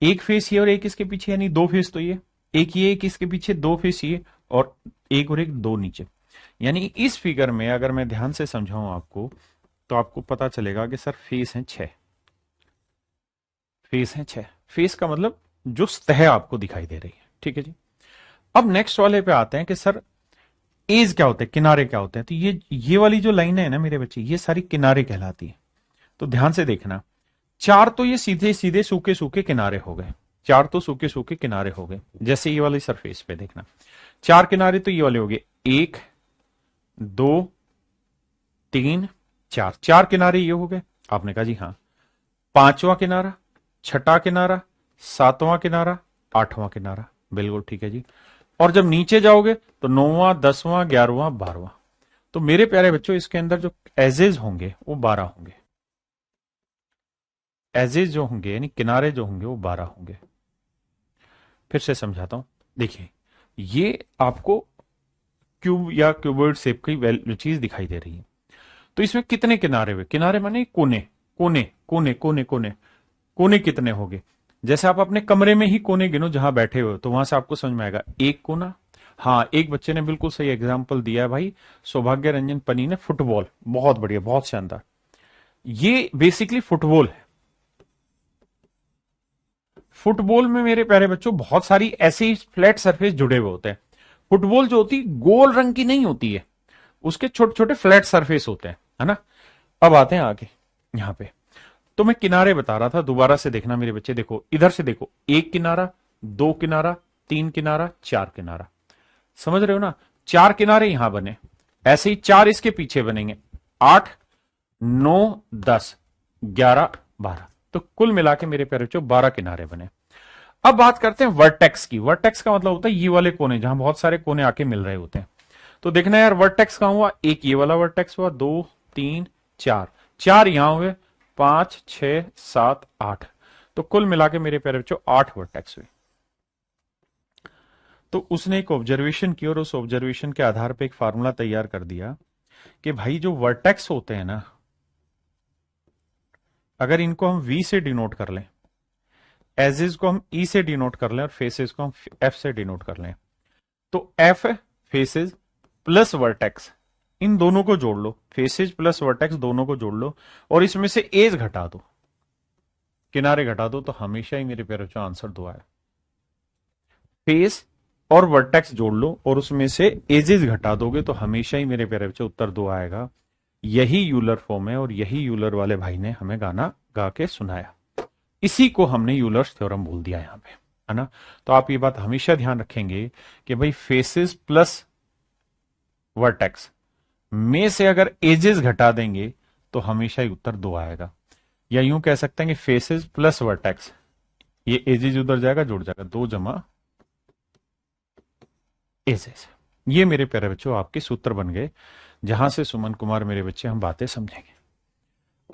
एक फेस ये और एक इसके पीछे, यानी 2 फेस तो ये, एक ये एक इसके पीछे, 2 फेस ये और एक 2 नीचे। यानी इस फिगर में अगर मैं ध्यान से समझाऊं आपको तो आपको पता चलेगा कि सर फेस है 6, फेस है 6। फेस का मतलब जो सतह आपको दिखाई दे रही है, ठीक है जी। अब नेक्स्ट वाले पे आते हैं कि सर एज क्या होते हैं, किनारे क्या होते हैं। तो ये वाली जो लाइन है ना मेरे बच्चे, ये सारी किनारे कहलाती है। तो ध्यान से देखना, 4 तो ये सीधे सीधे सूखे सूखे किनारे हो गए, 4 तो सूखे सूखे किनारे हो गए। जैसे ये वाली सरफेस पे देखना, 4 किनारे तो ये वाले हो गए, 1 2 3 4, 4 किनारे ये हो गए। आपने कहा जी हाँ। पांचवा किनारा, छठा किनारा, सातवां किनारा, आठवां किनारा, बिल्कुल ठीक है जी। और जब नीचे जाओगे तो 9वां 10वां 11वां 12वां। तो मेरे प्यारे बच्चों, इसके अंदर जो एजेज होंगे वो 12 होंगे। एजेज जो होंगे यानी किनारे जो होंगे वो 12 होंगे। फिर से समझाता हूं, देखिए ये आपको क्यूब या क्यूबॉइड शेप की चीज दिखाई दे रही है। तो इसमें कितने किनारे हुए, किनारे माने कोने, कोने कोने कोने कोने, कोने कितने होंगे। जैसे आप अपने कमरे में ही कोने गिनो जहां बैठे हो, तो वहां से आपको समझ में आएगा एक कोना। हाँ, एक बच्चे ने बिल्कुल सही एग्जाम्पल दिया है भाई, सौभाग्य रंजन पनी ने, फुटबॉल। बहुत बढ़िया, बहुत शानदार। ये बेसिकली फुटबॉल है। फुटबॉल में मेरे प्यारे बच्चों बहुत सारी ऐसी फ्लैट सरफेस जुड़े हुए होते हैं। फुटबॉल जो होती है गोल रंग की नहीं होती है, उसके छोटे छोटे फ्लैट सरफेस होते हैं, है ना। अब आते हैं आगे यहां पे। तो मैं किनारे बता रहा था, दोबारा से देखना मेरे बच्चे, देखो इधर से देखो, एक किनारा, दो किनारा, तीन किनारा, चार किनारा, समझ रहे हो ना। चार किनारे यहां बने, ऐसे ही चार इसके पीछे बनेंगे, 8 9 10 11 12। तो कुल मिला के मेरे प्यारे बच्चों 12 किनारे बने। अब बात करते हैं वर्टेक्स की। वर्टेक्स का मतलब होता है ये वाले कोने, जहां बहुत सारे कोने आके मिल रहे होते हैं। तो देखना यार, वर्टेक्स कहां हुआ, एक ये वाला वर्टेक्स हुआ, 2 3 4, 4 यहां हुए, 5 6 7 8। तो कुल मिला के मेरे प्यारे बच्चों 8 वर्टेक्स हुए। तो उसने एक ऑब्जर्वेशन की और उस ऑब्जर्वेशन के आधार पर एक फार्मूला तैयार कर दिया कि भाई जो वर्टेक्स होते हैं ना, अगर इनको हम V से डिनोट कर लें, एजेस को हम E से डिनोट कर लें और फेसेस को हम F से डिनोट कर लें, तो F फेसेस प्लस वर्टेक्स, इन दोनों को जोड़ लो, फेसेज प्लस वर्टेक्स दोनों को जोड़ लो, और इसमें से एज घटा दो, किनारे घटा दो, तो हमेशा ही मेरे प्यारे बच्चों आंसर 2 आए। फेस और वर्टेक्स जोड़ लो और उसमें से एजेस घटा दोगे तो हमेशा ही मेरे प्यारे बच्चों उत्तर 2 आएगा। यही यूलर फॉर्म है और यही यूलर वाले भाई ने हमें गाना गा के सुनाया। इसी को हमने यूलर्स थ्योरम बोल दिया यहां पे, है ना। तो आप ये बात हमेशा ध्यान रखेंगे कि भाई फेसेस प्लस वर्टेक्स में से अगर एजेस घटा देंगे तो हमेशा ही उत्तर 2 आएगा। या यूं कह सकते हैं कि फेसेस प्लस वर्टेक्स, ये एजेस उधर जाएगा, जुड़ जाएगा, 2 जमा एजेस। ये मेरे प्यारे बच्चों आपके सूत्र बन गए, जहां से सुमन कुमार मेरे बच्चे हम बातें समझेंगे।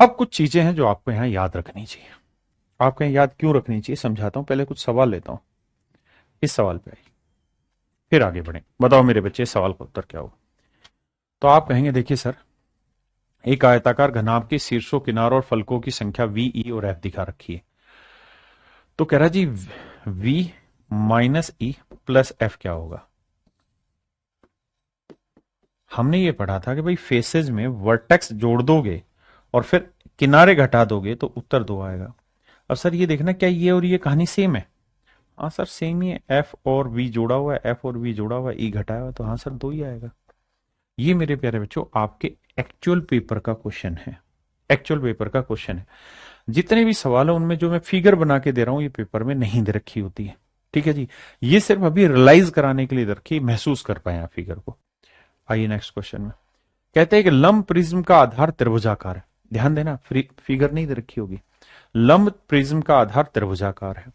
अब कुछ चीजें हैं जो आपको यहां याद रखनी चाहिए। आपको यहां याद क्यों रखनी चाहिए समझाता हूं, पहले कुछ सवाल लेता हूं। इस सवाल पे आई, फिर आगे बढ़े। बताओ मेरे बच्चे, इस सवाल का उत्तर क्या होगा। तो आप कहेंगे देखिए सर, एक आयताकार घनाभ के शीर्षों, किनारों और फलकों की संख्या V, E और F दिखा रखी है। तो कह रहा जी V minus E plus F क्या होगा। हमने ये पढ़ा था कि भाई फेसेस में वर्टेक्स जोड़ दोगे और फिर किनारे घटा दोगे तो उत्तर 2 आएगा। अब सर ये देखना, क्या ये और ये कहानी सेम है। हाँ सर सेम ही है, F और V जोड़ा हुआ है, F और V जोड़ा हुआ है, E घटाया हुआ है, तो हाँ सर 2 ही आएगा। ये मेरे प्यारे बच्चों आपके एक्चुअल पेपर का क्वेश्चन है। एक्चुअल पेपर का क्वेश्चन है। जितने भी सवाल है उनमें जो मैं फिगर बना के दे रहा हूं, ये पेपर में नहीं दे रखी होती है, ठीक है जी। ये सिर्फ अभी रियलाइज कराने के लिए दे रखी, महसूस कर पाए आप फिगर को। आइए नेक्स्ट क्वेश्चन में। कहते हैं कि लंब प्रिज्म का आधार त्रिभुजाकार है। ध्यान देना, फिगर नहीं दे रखी होगी। लंब प्रिज्म का आधार त्रिभुजाकार है।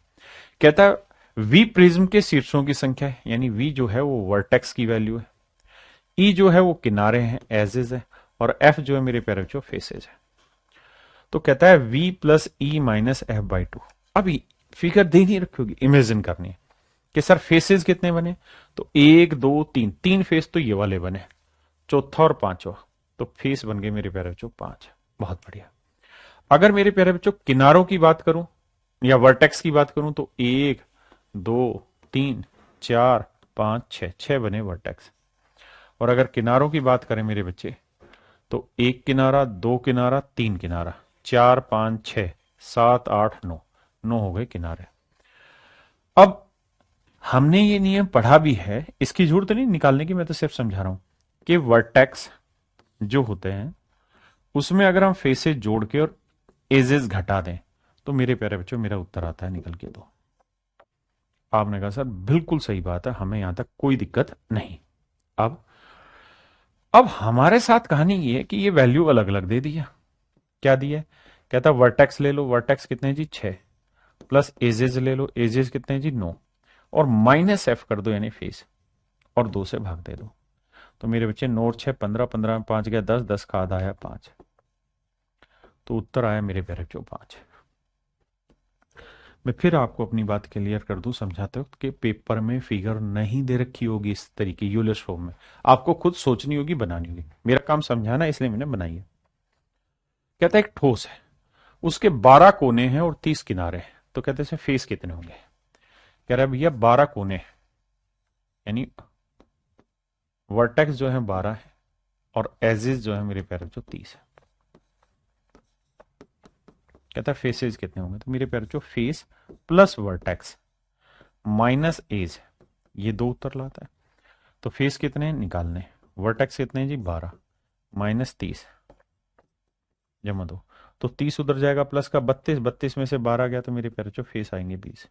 कहता है V प्रिज्म के शीर्षों की संख्या है, यानी V जो है वो वर्टेक्स की वैल्यू है, E जो है वो किनारे हैं, एजेस है, और F जो है मेरे प्यारे बच्चों फेसेज है। तो कहता है V plus E minus F/2। अभी फिगर दे नहीं रखी होगी, इमेजिन करनी है कि सर फेसेस कितने बने। तो 1 2 3, 3 फेस तो ये वाले बने, चौथा और पांचवा, तो फेस बन गए मेरे प्यारे बच्चों 5। बहुत बढ़िया। अगर मेरे प्यारे बच्चों किनारों की बात करूं या वर्टेक्स की बात करूं तो 1 2 3 4 5 6, 6 बने वर्टेक्स। और अगर किनारों की बात करें मेरे बच्चे, तो 1 किनारा, 2 किनारा, 3 किनारा, 4 5 6 7 8 9, 9 हो गए किनारे। अब हमने ये नियम पढ़ा भी है, इसकी जरूरत नहीं निकालने की, मैं तो सिर्फ समझा रहा हूं कि वर्टेक्स जो होते हैं उसमें अगर हम फेसेस जोड़ के और एजेस घटा दें तो मेरे प्यारे बच्चों मेरा उत्तर आता है निकल के। तो आपने कहा सर बिल्कुल सही बात है, हमें यहां तक कोई दिक्कत नहीं। अब हमारे साथ कहानी ये है कि ये वैल्यू अलग अलग दे दिया। क्या दिया? कहता वर्टेक्स ले लो, वर्टेक्स कितने जी 6, प्लस एजेस ले लो, एजेस कितने जी 9, और माइनस एफ कर दो यानी फेस, और 2 से भाग दे दो। तो मेरे बच्चे 9 और 6 15, 15 में 5 गया 10, 10 का आधा आया 5। तो उत्तर आया मेरे प्यारे बच्चों 5। मैं फिर आपको अपनी बात क्लियर कर दूं समझाते वक्त कि पेपर में फिगर नहीं दे रखी होगी इस तरीके यूलर्स फॉर्म में, आपको खुद सोचनी होगी, बनानी होगी। मेरा काम समझाना इसलिए मैंने बनाई है। कहता है एक ठोस है, उसके 12 कोने हैं और 30 किनारे हैं, तो कहते हैं फेस कितने होंगे? कह रहा है भैया 12 कोने हैं, यानी वर्टेक्स जो है 12 है और एजेस जो है मेरे प्यारे जो 30 है। कहता है फेसेस कितने होंगे? तो मेरे प्यारे जो face plus vertex minus edge, ये 2 उत्तर लाता है। तो फेस कितने हैं निकालने, वर्टेक्स कितने हैं जी 12 माइनस 30 जमा 2, तो 30 उधर जाएगा प्लस का 32, 32 में से 12 गया तो मेरे प्यारे जो फेस आएंगे 20।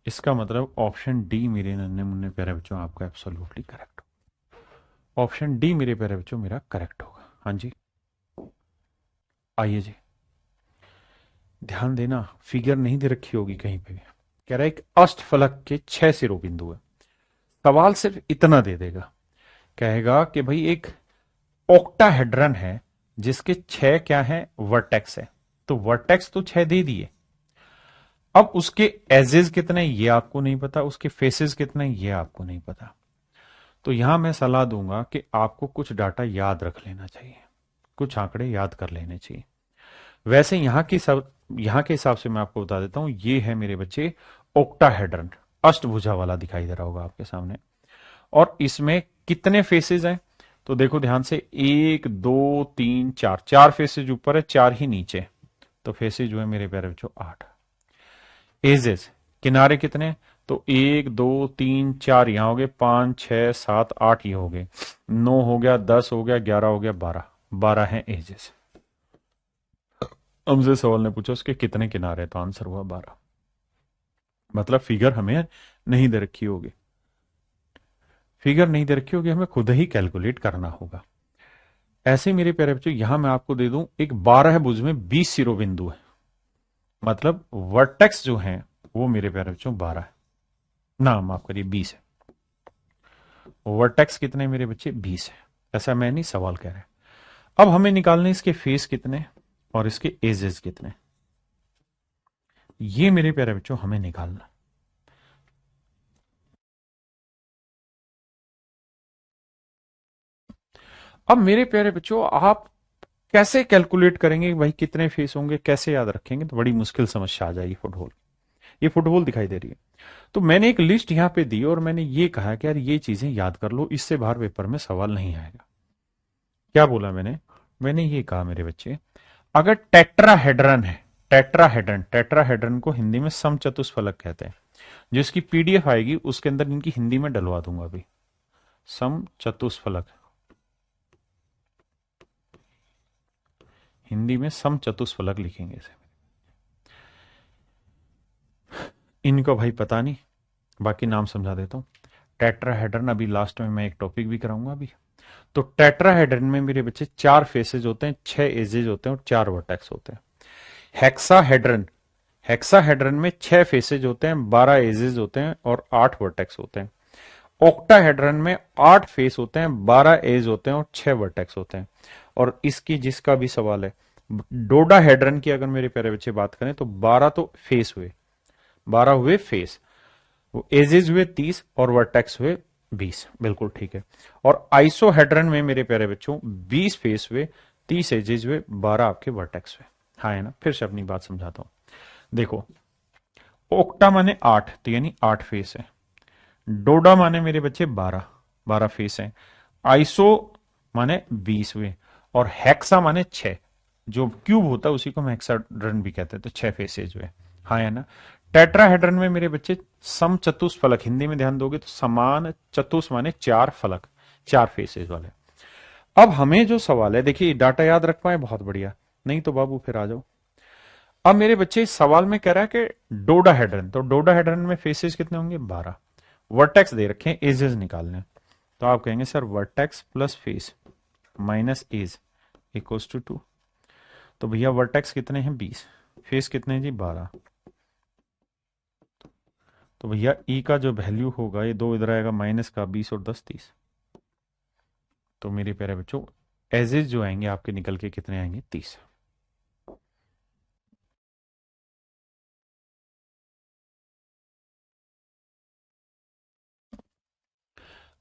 इसका मतलब ऑप्शन डी मेरे नन्हे मुन्ने प्यारे बच्चों आपका एब्सोल्युटली करेक्ट। ऑप्शन डी मेरे प्यारे बच्चों मेरा करेक्ट होगा। हाँ जी, आइए जी, ध्यान देना फिगर नहीं दे रखी होगी कहीं पे भी। कह रहा है एक अष्टफलक के 6 शिरोबिंदु है, सवाल सिर्फ इतना दे देगा, कहेगा कि भाई एक ऑक्टाहेड्रन है जिसके 6 क्या है वर्टेक्स है, तो वर्टेक्स तो 6 दे दिए। अब उसके एजेस कितने ये आपको नहीं पता, उसके फेसेस कितने ये आपको नहीं पता। तो यहां मैं सलाह दूंगा कि आपको कुछ डाटा याद रख लेना चाहिए, कुछ आंकड़े याद कर लेने चाहिए। वैसे यहां के हिसाब से मैं आपको बता देता हूं, ये है मेरे बच्चे ऑक्टाहेड्रन, अष्टभुजा वाला दिखाई दे रहा होगा आपके सामने। और इसमें कितने फेसेस हैं? तो देखो ध्यान से, 1 2 3 4, 4 फेसेज ऊपर है 4 ही नीचे, तो फेसेज जो है मेरे प्यारे बच्चों 8। एजेस किनारे कितने? तो 1 2 3 4 यहां हो गए, 5 6 7 8 ये हो गए, 9 हो गया, 10 हो गया, 11 हो गया, 12, 12 है एजेस। हमसे सवाल ने पूछा उसके कितने किनारे, तो आंसर हुआ 12। मतलब फिगर हमें नहीं दे रखी होगी, फिगर नहीं दे रखी होगी, हमें खुद ही कैलकुलेट करना होगा। ऐसे मेरे प्यारे बच्चों यहां मैं आपको दे दूं एक 12 भुज में 20 शिरोबिंदु है, मतलब वर्टेक्स जो है वो मेरे प्यारे बच्चों 12 है, ना माफ करिए 20 है। वर्टेक्स कितने मेरे बच्चे 20 है, ऐसा मैं नहीं सवाल कह रहा। अब हमें निकालने इसके फेस कितने और इसके एजेस कितने, ये मेरे प्यारे बच्चों हमें निकालना। अब मेरे प्यारे बच्चों आप कैसे कैलकुलेट करेंगे भाई कितने फेस होंगे, कैसे याद रखेंगे? तो बड़ी मुश्किल समस्या आ जाएगी। फुटबॉल, ये फुटबॉल दिखाई दे रही है, तो मैंने एक लिस्ट यहां पे दी और मैंने ये कहा कि यार ये चीजें याद कर लो, इससे बाहर पेपर में सवाल नहीं आएगा। क्या बोला मैंने? मैंने ये कहा मेरे बच्चे, अगर टेट्राहेड्रन है, टेट्राहेड्रन, टेट्राहेड्रन को हिंदी में समचतुष्फलक कहते हैं, जिसकी पीडीएफ आएगी उसके अंदर इनकी हिंदी में डलवा दूंगा अभी। समचतुष्फलक, हिंदी में समचतुष्फलक लिखेंगे इसे। इनको भाई पता नहीं, बाकी नाम समझा देता हूं। टेट्राहेड्रन अभी लास्ट में मैं एक टॉपिक भी कराऊंगा अभी। तो टेट्राहेड्रन में मेरे बच्चे 4 फेसेज होते हैं, 6 एजेज होते हैं और 4 वर्टेक्स होते हैं। हेक्साहेड्रन, हेक्साहेड्रन में 6 फेसेज होते हैं, 12 एजेज होते हैं और 8 वर्टेक्स होते हैं। ऑक्टाहेड्रन में 8 फेस होते हैं, 12 एज होते हैं और 6 वर्टेक्स होते हैं। और इसकी जिसका भी सवाल है, डोडाहेड्रन की अगर मेरे प्यारे बच्चे बात करें तो 12 तो फेस हुए, 12 हुए फेस, वो एजेस हुए 30 और वर्टेक्स हुए 20, बिल्कुल ठीक है। और आइसोहेड्रन में मेरे प्यारे बच्चों 20 फेस हुए, 30 एजेस हुए, 12 आपके वर्टेक्स हुए। हाँ है ना? फिर से अपनी बात समझाता हूं। देखो, ओक्टा माने 8, तो यानी 8 फेस है। डोडा माने मेरे बच्चे 12, 12 फेस हैं। आइसो माने 20 हुए और हेक्सा माने 6, जो क्यूब होता है उसी को हम हेक्साहेड्रन भी कहते हैं। तो 6 फेसेज हुए, हाँ है ना। टेट्राहेड्रन में मेरे बच्चे सम चतुष्फलक, हिंदी में ध्यान दोगे तो समान चतुष माने 4 फलक, 4 फेसेज वाले। अब हमें जो सवाल है, देखिए डाटा याद रख पाए बहुत बढ़िया, नहीं तो बाबू फिर आ जाओ। अब मेरे बच्चे इस सवाल में कह रहा है कि डोडाहेड्रन, तो डोडाहेड्रन में फेसेज कितने होंगे? 12। वर्टेक्स दे रखे हैं, एजेस निकालने हैं। तो आप कहेंगे sir vertex plus face minus edge equals to 2। तो भैया वर्टेक्स कितने हैं? 20। फेस कितने हैं जी? 12। तो भैया ई का जो वैल्यू होगा, ये 2 इधर आएगा माइनस का, 20 और 10 30। तो मेरे प्यारे बच्चों एजेस जो आएंगे आपके निकल के कितने आएंगे? 30।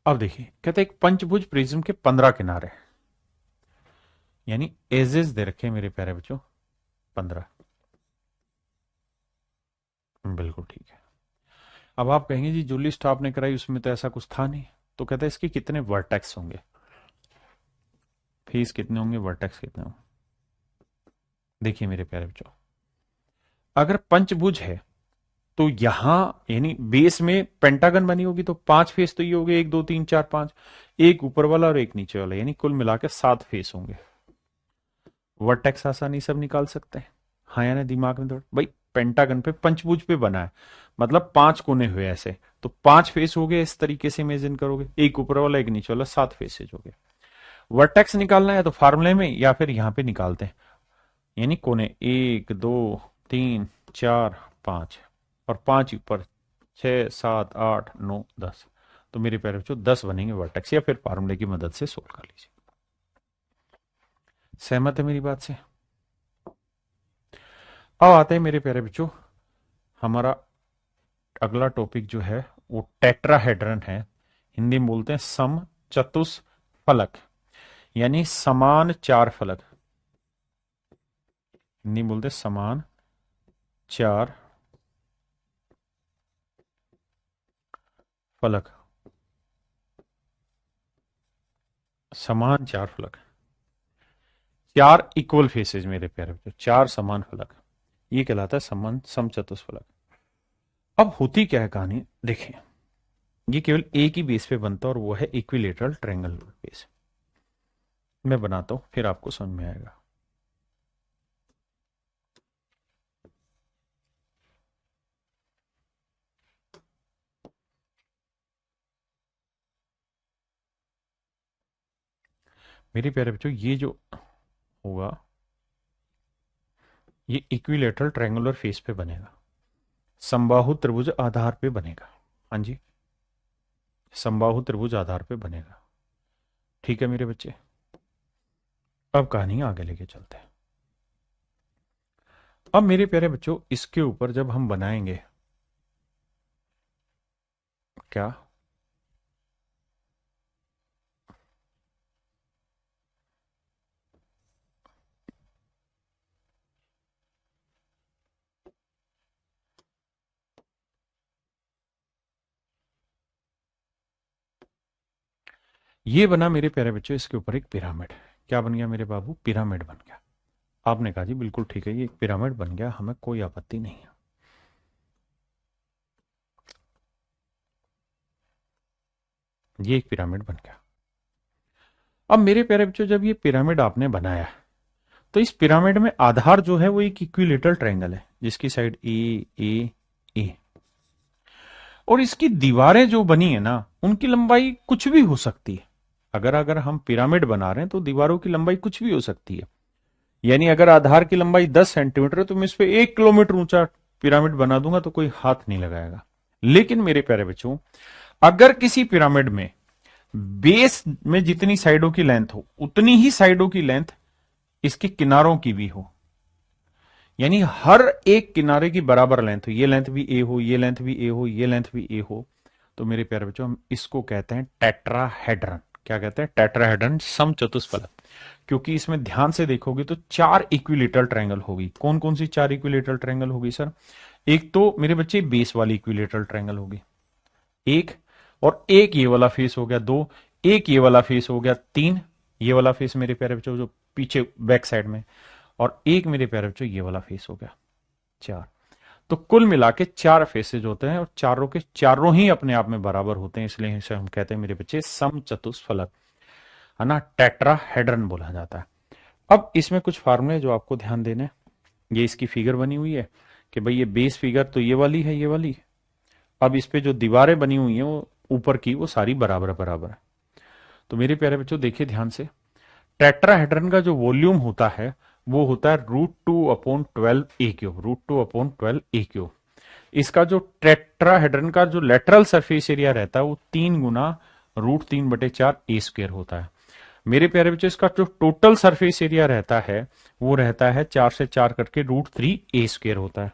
अब देखिए कहते हैं एक पंचभुज प्रिज्म के 15 किनारे, यानी एजेस दे रखे हैं मेरे प्यारे बच्चों 15। बिल्कुल ठीक है। अब आप कहेंगे जी जो लिस्ट आपने कराई उसमें तो ऐसा कुछ था नहीं, तो कहते हैं इसके कितने वर्टेक्स होंगे, फेस कितने होंगे, वर्टेक्स कितने होंगे। देखिए मेरे प्यारे बच्चों, अगर पंचभुज है तो यहां यानी बेस में पेंटागन बनी होगी तो 5 फेस तो ये हो गए, 1 2 3 4 5, एक ऊपर वाला और एक नीचे वाला, यानी कुल मिलाकर 7 फेस होंगे। वर्टेक्स आसानी सब निकाल सकते हैं, हाँ या ना, दिमाग में थोड़ा भाई पेंटागन पे पंचभुज पे बना है, मतलब 5 कोने हुए ऐसे, तो 5 फेस हो गए, इस तरीके से इमेजिन करोगे, एक ऊपर वाला एक नीचे वाला, 7 फेसेज हो गए। वर्टेक्स निकालना है तो फार्मूले में या फिर यहां पे निकालते हैं, यानी कोने 1 2 3 4 5 और 5 ऊपर 6 7 8 9 10। तो मेरे प्यारे बच्चों 10 बनेंगे वर्टेक्स, या फिर फार्मूले की मदद से सोल्व कर लीजिए। सहमत है मेरी बात से? अब आते हैं मेरे प्यारे बच्चों, हमारा अगला टॉपिक जो है वो टेट्राहेड्रन है। हिंदी में बोलते हैं सम चतुष्फलक, यानी समान 4 फलक। हिंदी में बोलते हैं समान 4 फलक, समान 4 फलक, 4 इक्वल फेसेज मेरे प्यारे बच्चों, 4 समान फलक, ये कहलाता है समान सम चतुष्फलक। अब होती क्या है कहानी, देखें ये केवल एक ही बेस पे बनता है और वो है इक्विलेटरल ट्रायंगल बेस। मैं बनाता हूं फिर आपको समझ में आएगा। मेरे प्यारे बच्चों ये जो होगा ये इक्विलेटरल ट्रायंगुलर फेस पे बनेगा, समबाहु त्रिभुज आधार पे बनेगा। हाँ जी, समबाहु त्रिभुज आधार पे बनेगा। ठीक है मेरे बच्चे, अब कहानी आगे लेके चलते हैं। अब मेरे प्यारे बच्चों इसके ऊपर जब हम बनाएंगे क्या, ये बना मेरे प्यारे बच्चों इसके ऊपर एक पिरामिड। क्या बन गया मेरे बाबू? पिरामिड बन गया। आपने कहा जी बिल्कुल ठीक है, ये एक पिरामिड बन गया, हमें कोई आपत्ति नहीं है। ये एक पिरामिड बन गया। अब मेरे प्यारे बच्चों जब ये पिरामिड आपने बनाया तो इस पिरामिड में आधार जो है वो एक इक्विलेटरल ट्रायंगल है जिसकी साइड ए और इसकी दीवारें जो बनी है ना उनकी लंबाई कुछ भी हो सकती है। अगर अगर हम पिरामिड बना रहे हैं तो दीवारों की लंबाई कुछ भी हो सकती है, यानी अगर आधार की लंबाई 10 सेंटीमीटर है तो मैं इस पे 1 किलोमीटर ऊंचा पिरामिड बना दूंगा तो कोई हाथ नहीं लगाएगा। लेकिन मेरे प्यारे बच्चों अगर किसी पिरामिड में बेस में जितनी साइडों की लेंथ हो उतनी ही साइडों की लेंथ इसके किनारों की भी हो, यानी हर एक किनारे की बराबर लेंथ हो, ये लेंथ भी ए हो, ये लेंथ भी ए हो, ये लेंथ भी ए हो, तो मेरे प्यारे बच्चों हम इसको कहते हैं टेट्राहेड्रन। क्या कहते हैं? टेट्राहेड्रन, समचतुष्फलक। क्योंकि इसमें ध्यान से देखोगे तो 4 इक्विलेटरल ट्रायंगल होगी। कौन कौन सी 4 इक्विलेटरल ट्रायंगल होगी सर? एक तो मेरे बच्चे बेस वाली इक्विलेटरल ट्रायंगल होगी, एक, और एक ये वाला फेस हो गया 2, एक ये वाला फेस हो गया 3, ये वाला फेस मेरे प्यारे बच्चों जो पीछे बैक साइड में, और एक मेरे प्यारे बच्चों ये वाला फेस हो गया, 4। तो कुल मिला के 4 फेसेज होते हैं और चारों के चारों ही अपने आप में बराबर होते हैं, इसलिए इसे हम कहते हैं मेरे बच्चे समचतुष्फलक, है ना, टेट्राहेड्रन बोला जाता है। अब इसमें कुछ फार्मूले जो आपको ध्यान देने हैं। ये इसकी फिगर बनी हुई है कि भाई ये बेस फिगर तो ये वाली है, ये वाली। अब इस पे जो दीवारें बनी हुई हैं वो ऊपर की वो सारी बराबर बराबर है। तो मेरे प्यारे बच्चों देखिए ध्यान से, टेट्राहेड्रन का जो वॉल्यूम होता है वो होता है √2/12 √2/12 इसका जो टेट्राहेड्रन का जो लेटरल सरफेस एरिया रहता है वो 3 गुना √3/4 A² होता है। मेरे प्यारे बच्चों इसका जो टोटल सरफेस एरिया रहता है वो रहता है 4 से 4 करके √3A² होता है।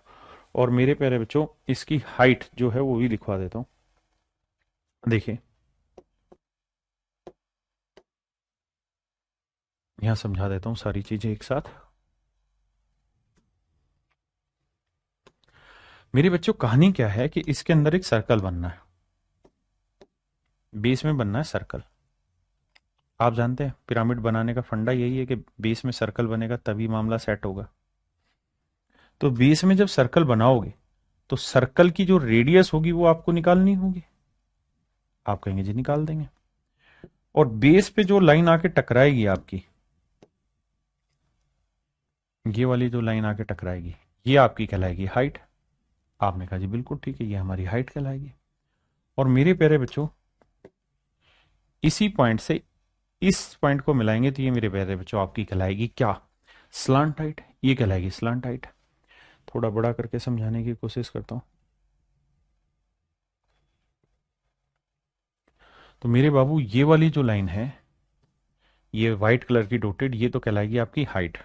और मेरे प्यारे बच्चों इसकी हाइट जो है वो भी लिखवा देता हूं, देखिए यहां समझा देता हूं सारी चीजें एक साथ। मेरे बच्चों कहानी क्या है कि इसके अंदर एक सर्कल बनना है, बेस में बनना है सर्कल। आप जानते हैं पिरामिड बनाने का फंडा यही है कि बेस में सर्कल बनेगा तभी मामला सेट होगा। तो बेस में जब सर्कल बनाओगे तो सर्कल की जो रेडियस होगी वो आपको निकालनी होगी। आप कहेंगे जी निकाल देंगे। और बेस पे जो लाइन आके टकराएगी आपकी, ये वाली जो लाइन आके टकराएगी ये आपकी कहलाएगी हाइट। आपने कहा जी बिल्कुल ठीक है, ये हमारी हाइट कहलाएगी। और मेरे प्यारे बच्चों इसी पॉइंट से इस पॉइंट को मिलाएंगे तो ये मेरे प्यारे बच्चों आपकी कहलाएगी क्या, स्लांट हाइट। ये कहलाएगी स्लांट हाइट। थोड़ा बड़ा करके समझाने की कोशिश करता हूं। तो मेरे बाबू ये वाली जो लाइन है ये व्हाइट कलर की डॉटेड, ये तो कहलाएगी आपकी हाइट।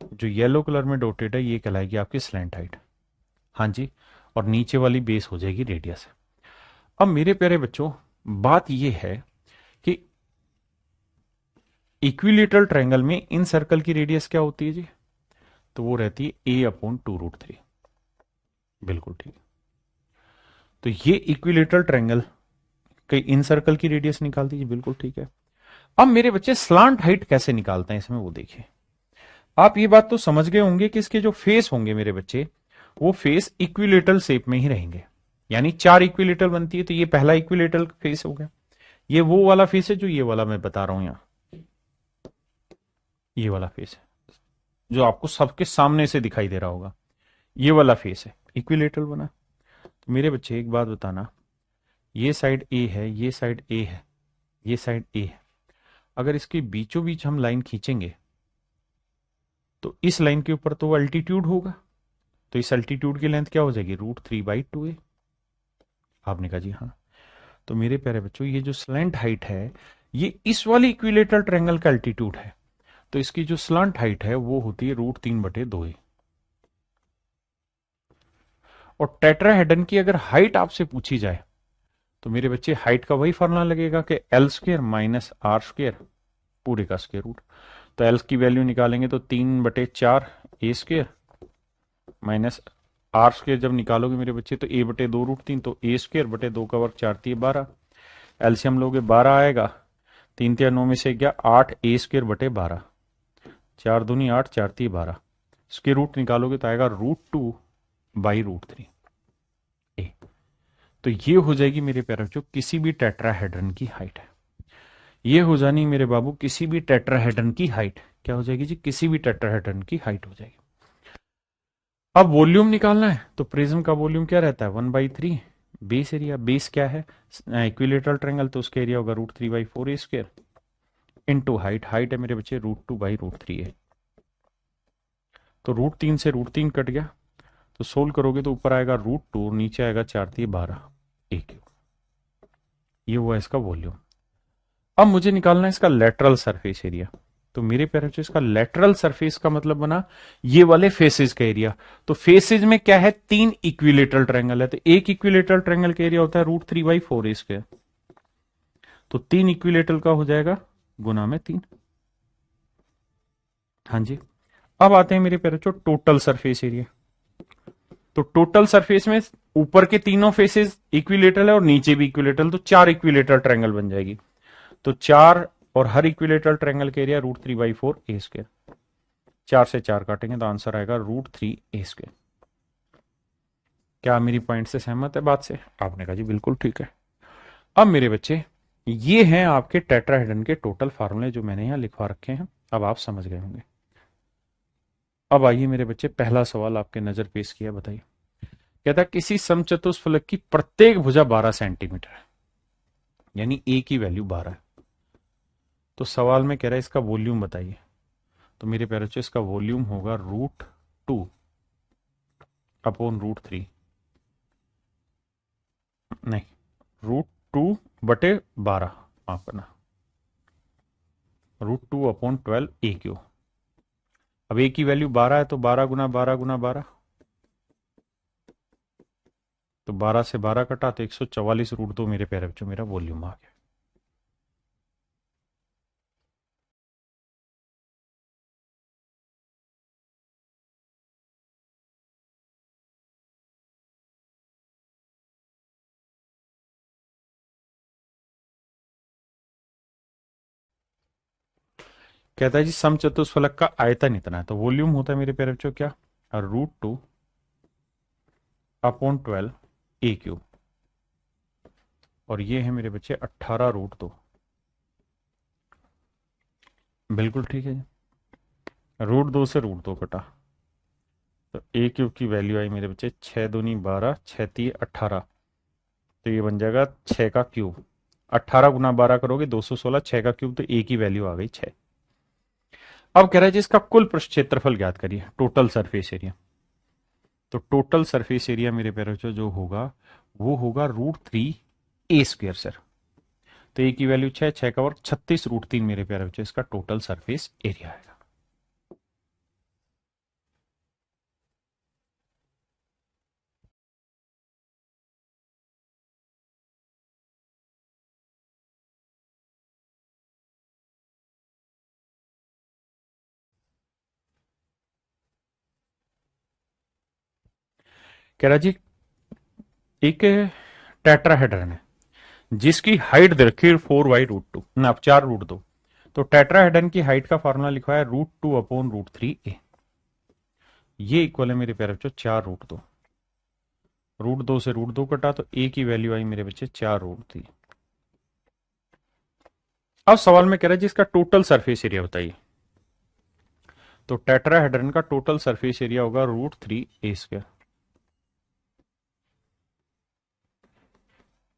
जो येलो कलर में डॉटेड है ये कहलाएगी आपकी स्लैंट हाइट। हाँ जी। और नीचे वाली बेस हो जाएगी रेडियस। अब मेरे प्यारे बच्चों बात ये है कि इक्विलेटरल ट्रायंगल में इन सर्कल की रेडियस क्या होती है जी, तो वो रहती है A/2√3। बिल्कुल ठीक। तो ये इक्विलेटरल ट्रायंगल के इन सर्कल की रेडियस निकाल दीजिए, बिल्कुल ठीक है। अब मेरे बच्चे स्लांट हाइट कैसे निकालते हैं इसमें वो देखिए। आप ये बात तो समझ गए होंगे कि इसके जो फेस होंगे मेरे बच्चे वो फेस इक्विलेटरल शेप में ही रहेंगे, यानी 4 इक्विलेटरल बनती है। तो ये पहला इक्विलेटरल फेस हो गया। ये वो वाला फेस है जो ये वाला मैं बता रहा हूं यहां, ये वाला फेस है जो आपको सबके सामने से दिखाई दे रहा होगा, ये वाला फेस है इक्विलेटरल बना। तो मेरे बच्चे एक बात बताना, ये साइड ए है, ये साइड ए है, ये साइड ए है। अगर इसके बीचों बीच हम लाइन खींचेंगे तो इस लाइन के ऊपर तो वो अल्टीट्यूड होगा। तो इस अल्टीट्यूड की लेंथ क्या हो जाएगी √3/2a। आपने कहा जी हाँ। तो मेरे प्यारे बच्चों ये जो स्लैंट हाइट है ये इस वाली इक्विलेटरल ट्रायंगल का अल्टीट्यूड है। तो इसकी जो स्लैंट हाइट है वो होती है √3/2a। और टेट्राहेड्रन की अगर हाइट आपसे पूछी जाए तो मेरे बच्चे हाइट का वही फॉर्मूला लगेगा कि L² - R² पूरे का स्क्वायर रूट। तो L की वैल्यू निकालेंगे तो 3/4 A² -R² जब निकालोगे मेरे बच्चे तो A/2√3, तो A²/2 का वर्ग 4×3=12। एलसीएम लोगे 12 आएगा, 3×3=9 में से गया 8 A²/12, 4 दूनी 8, 4×3=12। स्क्वायर रूट निकालोगे तो आएगा √2/√3 ए। तो ये हो जाएगी मेरे प्यारे बच्चों किसी भी टेट्राहेड्रन की हाइट है। ये हो जानी मेरे बाबू किसी भी टेट्राहेड्रन की हाइट। क्या हो जाएगी जी, किसी भी टेट्राहेड्रन की हाइट हो जाएगी। अब वॉल्यूम निकालना है तो प्रिज्म का वॉल्यूम क्या रहता है 1/3 बेस एरिया। बेस क्या है इक्विलेटरल ट्रायंगल, तो उसका एरिया होगा √3/4a² इनटू हाइट। हाइट है मेरे बच्चे √2/√3a। तो √3 से √3 कट गया तो सोल्व करोगे तो ऊपर आएगा √2 और नीचे आएगा 4×3=12 a³। ये हुआ इसका वॉल्यूम। अब मुझे निकालना है इसका लेटरल सरफेस एरिया। तो मेरे प्यारे बच्चों इसका लेटरल सरफेस का मतलब बना ये वाले फेसेस का एरिया। तो फेसेस में क्या है 3 इक्विलेटरल ट्रायंगल है, तो एक इक्विलेटरल ट्रायंगल का एरिया होता है √3/4a²। तो 3 इक्विलेटरल का हो जाएगा गुना में 3। हाँ जी। अब आते हैं मेरे प्यारे बच्चों टोटल सरफेस एरिया। तो टोटल सरफेस में ऊपर के तीनों फेसेस इक्विलेटरल है और नीचे भी इक्विलेटरल, तो 4 इक्विलेटरल ट्रायंगल बन जाएगी। तो 4 और हर इक्विलेटरल ट्रायंगल का एरिया √3/4a²। 4 से 4 काटेंगे तो आंसर आएगा √3a²। क्या आप मेरी पॉइंट से सहमत है बात से? आपने कहा जी बिल्कुल ठीक है। अब मेरे बच्चे, ये हैं आपके टेट्राहेड्रन के टोटल फार्मूले जो मैंने यहां लिखवा रखे हैं, अब आप समझ गए होंगे। अब आइए मेरे बच्चे, पहला सवाल आपके नजर पेश किया, बताइए। कहता है किसी समचतुष्फलक की प्रत्येक भुजा 12 सेंटीमीटर है, यानी ए की वैल्यू 12 है। तो सवाल में कह रहा है इसका वॉल्यूम बताइए। तो मेरे प्यारे बच्चों, इसका वॉल्यूम होगा √2/√3, नहीं, √2/12, माफ करना, √2/12 a³। अब ए की वैल्यू 12 है तो 12 गुना 12 गुना 12, तो 12 से 12 कटा तो 144√2 मेरे प्यारे बच्चों मेरा वॉल्यूम आ गया। कहता है जी समचतुष्फलक का आयतन इतना है, तो वॉल्यूम होता है मेरे प्यारे बच्चों क्या, √2/12 a³। और ये है मेरे बच्चे 18√2। बिल्कुल ठीक है जी। √2 से √2 कटा तो a³ की वैल्यू आई मेरे बच्चे 6 दूनी 12, 6 × 3 = 18, तो ये बन जाएगा 6 का क्यूब। 18 गुना 12 करोगे 216, 6 का क्यूब, तो a की वैल्यू आ गई 6। अब कह रहा है जी इसका कुल पृष्ठ क्षेत्रफल ज्ञात करिए, टोटल सरफेस एरिया। तो टोटल सरफेस एरिया मेरे प्यारे बच्चों जो होगा वो होगा √3a² सर। तो a की वैल्यू 6, 6 का वर्ग 36√3 मेरे प्यारे बच्चों इसका टोटल सरफेस एरिया आएगा। कह रहा जी एक टेट्राहेड्रन है जिसकी हाइट दे रखी है 4y√2, ना 4√2। तो टेट्राहेड्रन की हाइट का फॉर्मूला लिखा है √2/√3a। ये इक्वल है मेरे प्यारे बच्चों 4√2। √2 से √2 कटा तो a की वैल्यू आई मेरे बच्चे 4√3। अब सवाल में कह रहा है जी इसका टोटल सरफेस एरिया बताइए। तो टेट्राहेड्रन का टोटल सरफेस एरिया होगा √3a²।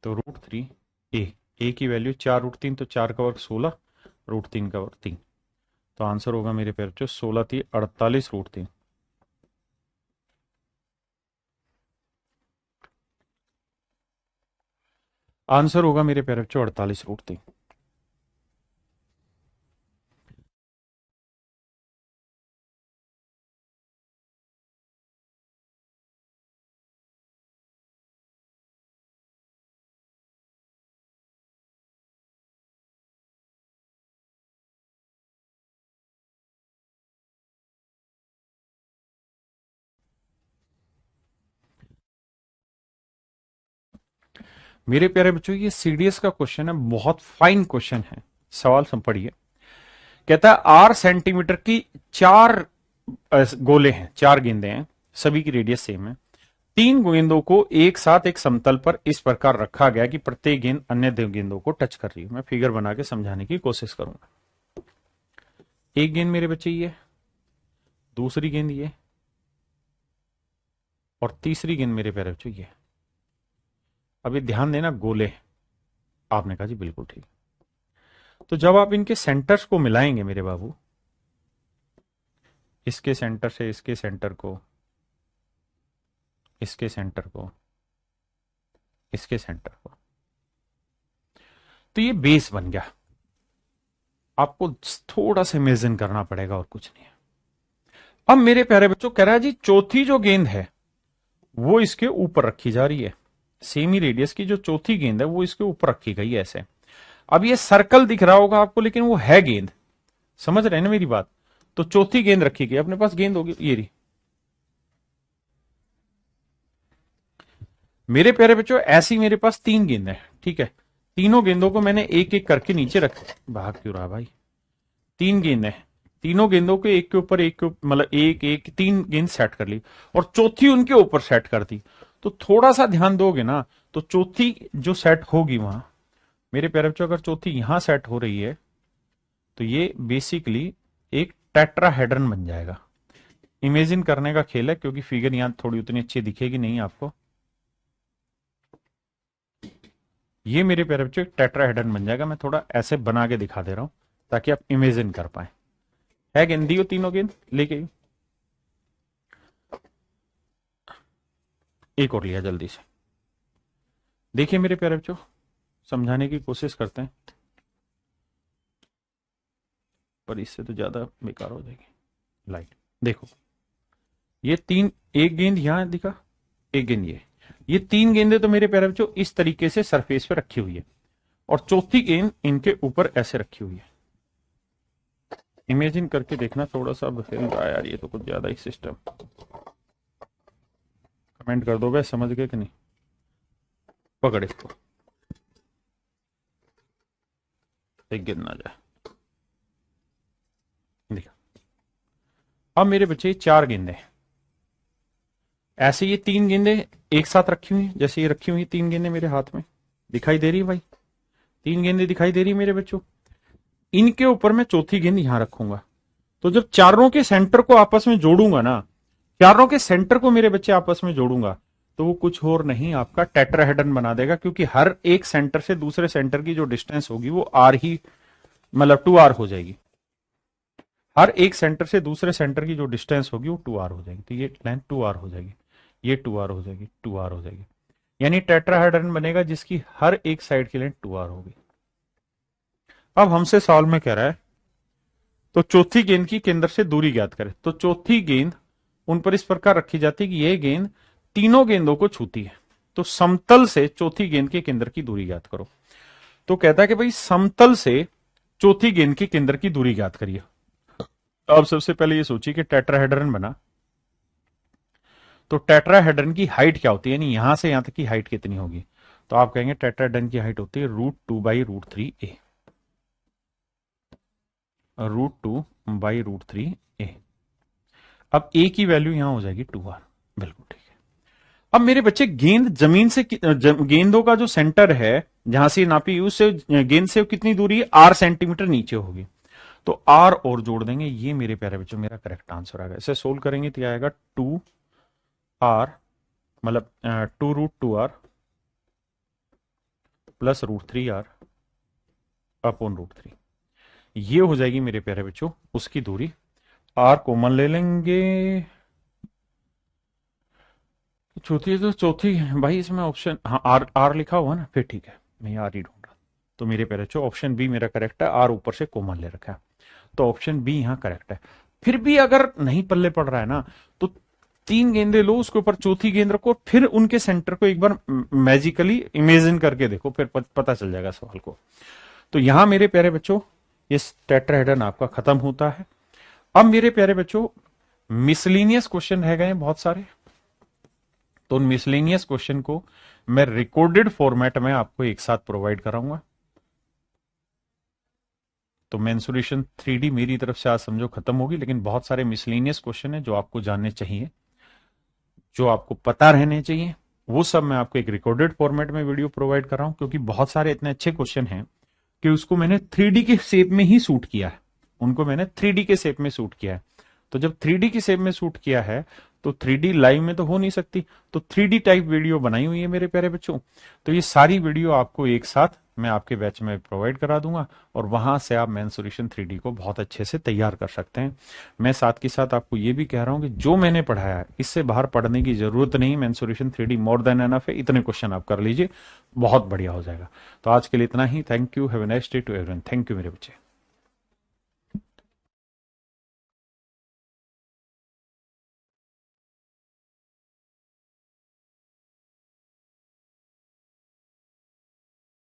तो √3a, की वैल्यू 4√3, तो 4 का वर्ग 16, √3 का वर्ग 3, तो आंसर होगा मेरे प्यारे बच्चों 16 × 3 = 48√3। आंसर होगा मेरे प्यारे बच्चों 48√3। मेरे प्यारे बच्चों ये सीडीएस का क्वेश्चन है, बहुत फाइन क्वेश्चन है। सवाल सब पढ़िए। कहता है 8 सेंटीमीटर की 4 गोले हैं, 4 गेंदे हैं, सभी की रेडियस सेम है। 3 गेंदों को एक साथ एक समतल पर इस प्रकार रखा गया कि प्रत्येक गेंद अन्य 2 गेंदों को टच कर रही है। मैं फिगर बना के समझाने की कोशिश करूंगा। एक गेंद मेरे बच्चे ये, दूसरी गेंद ये, और तीसरी गेंद मेरे प्यारे बच्चों ये। अभी ध्यान देना, गोले। आपने कहा जी बिल्कुल ठीक। तो जब आप इनके सेंटर्स को मिलाएंगे मेरे बाबू, इसके सेंटर से इसके सेंटर को, इसके सेंटर को, इसके सेंटर को, तो ये बेस बन गया। आपको थोड़ा सा इमेजिन करना पड़ेगा और कुछ नहीं है। अब मेरे प्यारे बच्चों कह रहा है जी चौथी जो गेंद है वो इसके ऊपर रखी जा रही है। सेमी रेडियस की जो चौथी गेंद है वो इसके ऊपर रखी गई है ऐसे। अब ये सर्कल दिख रहा होगा आपको, लेकिन वो है गेंद। समझ रहे हैं ना मेरी बात? तो चौथी गेंद रखी गई, अपने पास गेंद होगी ये रही। मेरे प्यारे बच्चों ऐसी मेरे पास 3 गेंद है, ठीक है। तीनों गेंदों को मैंने एक एक करके नीचे रख, भाग क्यों रहा भाई, 3 गेंद है, तीनों गेंदों को एक के ऊपर एक मतलब एक एक तीन गेंद सेट कर ली और चौथी उनके ऊपर सेट कर दी। तो थोड़ा सा ध्यान दोगे ना तो चौथी जो सेट होगी वहां, मेरे प्यारे बच्चों, अगर चौथी यहां सेट हो रही है तो ये बेसिकली एक टेट्राहेड्रन बन जाएगा। इमेजिन करने का खेल है, क्योंकि फिगर यहां थोड़ी उतनी अच्छी दिखेगी नहीं आपको। ये मेरे प्यारे बच्चों एक टेट्राहेड्रन बन जाएगा। मैं थोड़ा ऐसे बना के दिखा दे रहा हूं ताकि आप इमेजिन कर पाए। है गेंद दी हो, तीनों गेंद लेके एक और लिया जल्दी से। देखिए मेरे प्यारे बच्चों, समझाने की कोशिश करते हैं पर इससे तो ज्यादा बेकार हो जाएगी लाइट। देखो ये तीन, एक गेंद यहां दिखा, एक गेंद ये तीन गेंदें तो मेरे प्यारे बच्चों इस तरीके से सरफेस पे रखी हुई है और चौथी गेंद इनके ऊपर ऐसे रखी हुई है। इमेजिन करके देखना, थोड़ा सा हिल रहा है यार, ये तो कुछ ज्यादा ही सिस्टम। कमेंट कर दो भाई, समझ गए कि नहीं। पकड़ इसको, एक गेंद ना जाए। देखा, अब मेरे बच्चे चार गेंदें ऐसे, ये तीन गेंदें एक साथ रखी हुई, जैसे ये रखी हुई तीन गेंदें मेरे हाथ में दिखाई दे रही है भाई, तीन गेंदें दिखाई दे रही है मेरे बच्चों। इनके ऊपर मैं चौथी गेंद यहां रखूंगा। तो जब चारों के सेंटर को आपस में जोड़ूंगा ना, चारों के सेंटर को मेरे बच्चे आपस में जोड़ूंगा, तो वो कुछ और नहीं आपका टेट्राहेड्रन बना देगा, क्योंकि हर एक सेंटर से दूसरे सेंटर की जो डिस्टेंस होगी वो आर ही, मतलब 2r हो जाएगी। हर एक सेंटर से दूसरे सेंटर की जो डिस्टेंस होगी वो 2r हो जाएगी। तो ये लेंथ 2r हो जाएगी, ये 2r हो जाएगी, 2r हो जाएगी। यानी टेट्राहेड्रन बनेगा जिसकी हर एक साइड की लेंथ 2r होगी। अब हमसे सवाल में कह रहा है तो चौथी गेंद की केंद्र से दूरी ज्ञात करें। तो चौथी गेंद उन पर इस प्रकार रखी जाती है कि यह गेंद तीनों गेंदों को छूती है। तो समतल से चौथी गेंद के केंद्र की दूरी ज्ञात करो। तो कहता है कि भाई समतल से चौथी गेंद के केंद्र की दूरी ज्ञात करिए। अब सबसे पहले ये सोचिए कि टेट्राहेड्रन बना, तो टेट्राहेड्रन की हाइट क्या होती है, यानी यहां से यहां तक की हाइट कितनी होगी। तो आप कहेंगे टेट्राहेड्रन की हाइट होती है √2/√3a, √2/√3a। अब a की वैल्यू यहां हो जाएगी 2r। बिल्कुल ठीक है। अब मेरे बच्चे गेंद जमीन से, गेंदों का जो सेंटर है जहां से नापी उससे गेंद से कितनी दूरी है, r सेंटीमीटर नीचे होगी। तो r और जोड़ देंगे। ये मेरे प्यारे बच्चों मेरा करेक्ट आंसर आएगा। इसे सोल्व करेंगे तो आएगा 2r, मतलब 2√2r प्लस √3r अपॉन √3। ये हो जाएगी मेरे प्यारे बच्चों उसकी दूरी। r कॉमन ले लेंगे, चौथी तो चौथी भाई इसमें ऑप्शन, हाँ आर लिखा हुआ ना, फिर ठीक है, मैं आर ही ढूंढ रहा। तो मेरे प्यारे बच्चों ऑप्शन बी मेरा करेक्ट है, आर ऊपर से कॉमन ले रखा है, तो ऑप्शन बी यहां करेक्ट है। फिर भी अगर नहीं पल्ले पड़ रहा है ना, तो तीन गेंदे लो, उसके ऊपर चौथी गेंद रखो, फिर उनके सेंटर को एक बार मैजिकली इमेजिन करके देखो, फिर पता चल जाएगा सवाल को। तो यहां मेरे प्यारे बच्चों ये टेट्राहेड्रन आपका खत्म होता है। अब मेरे प्यारे बच्चों मिसलिनियस क्वेश्चन रह गए बहुत सारे, तो उन मिसलिनियस क्वेश्चन को मैं रिकॉर्डेड फॉर्मेट में आपको एक साथ प्रोवाइड कराऊंगा। तो मेंसुरेशन 3D मेरी तरफ से आज समझो खत्म होगी, लेकिन बहुत सारे मिसलिनियस क्वेश्चन है जो आपको जानने चाहिए, जो आपको पता रहने चाहिए, वो सब मैं आपको एक रिकॉर्डेड फॉर्मेट में वीडियो प्रोवाइड कर रहा हूं, क्योंकि बहुत सारे इतने अच्छे क्वेश्चन हैं कि उसको मैंने 3D के शेप में ही शूट किया है, उनको मैंने 3D के शेप में शूट किया है। तो जब 3D के शेप में शूट किया है तो 3D लाइव में तो हो नहीं सकती, तो 3D टाइप वीडियो बनाई हुई है मेरे प्यारे बच्चों। तो ये सारी वीडियो आपको एक साथ मैं आपके बैच में प्रोवाइड करा दूंगा और वहां से आप मेंसुरेशन 3D को बहुत अच्छे से तैयार कर सकते हैं। मैं साथ के साथ आपको ये भी कह रहा हूं कि जो मैंने पढ़ाया है इससे बाहर पढ़ने की जरूरत नहीं, mensuration 3D more than enough है, इतने क्वेश्चन आप कर लीजिए, बहुत बढ़िया हो जाएगा। तो आज के लिए इतना ही। Thank you, have a nice day to everyone. Thank you मेरे बच्चे।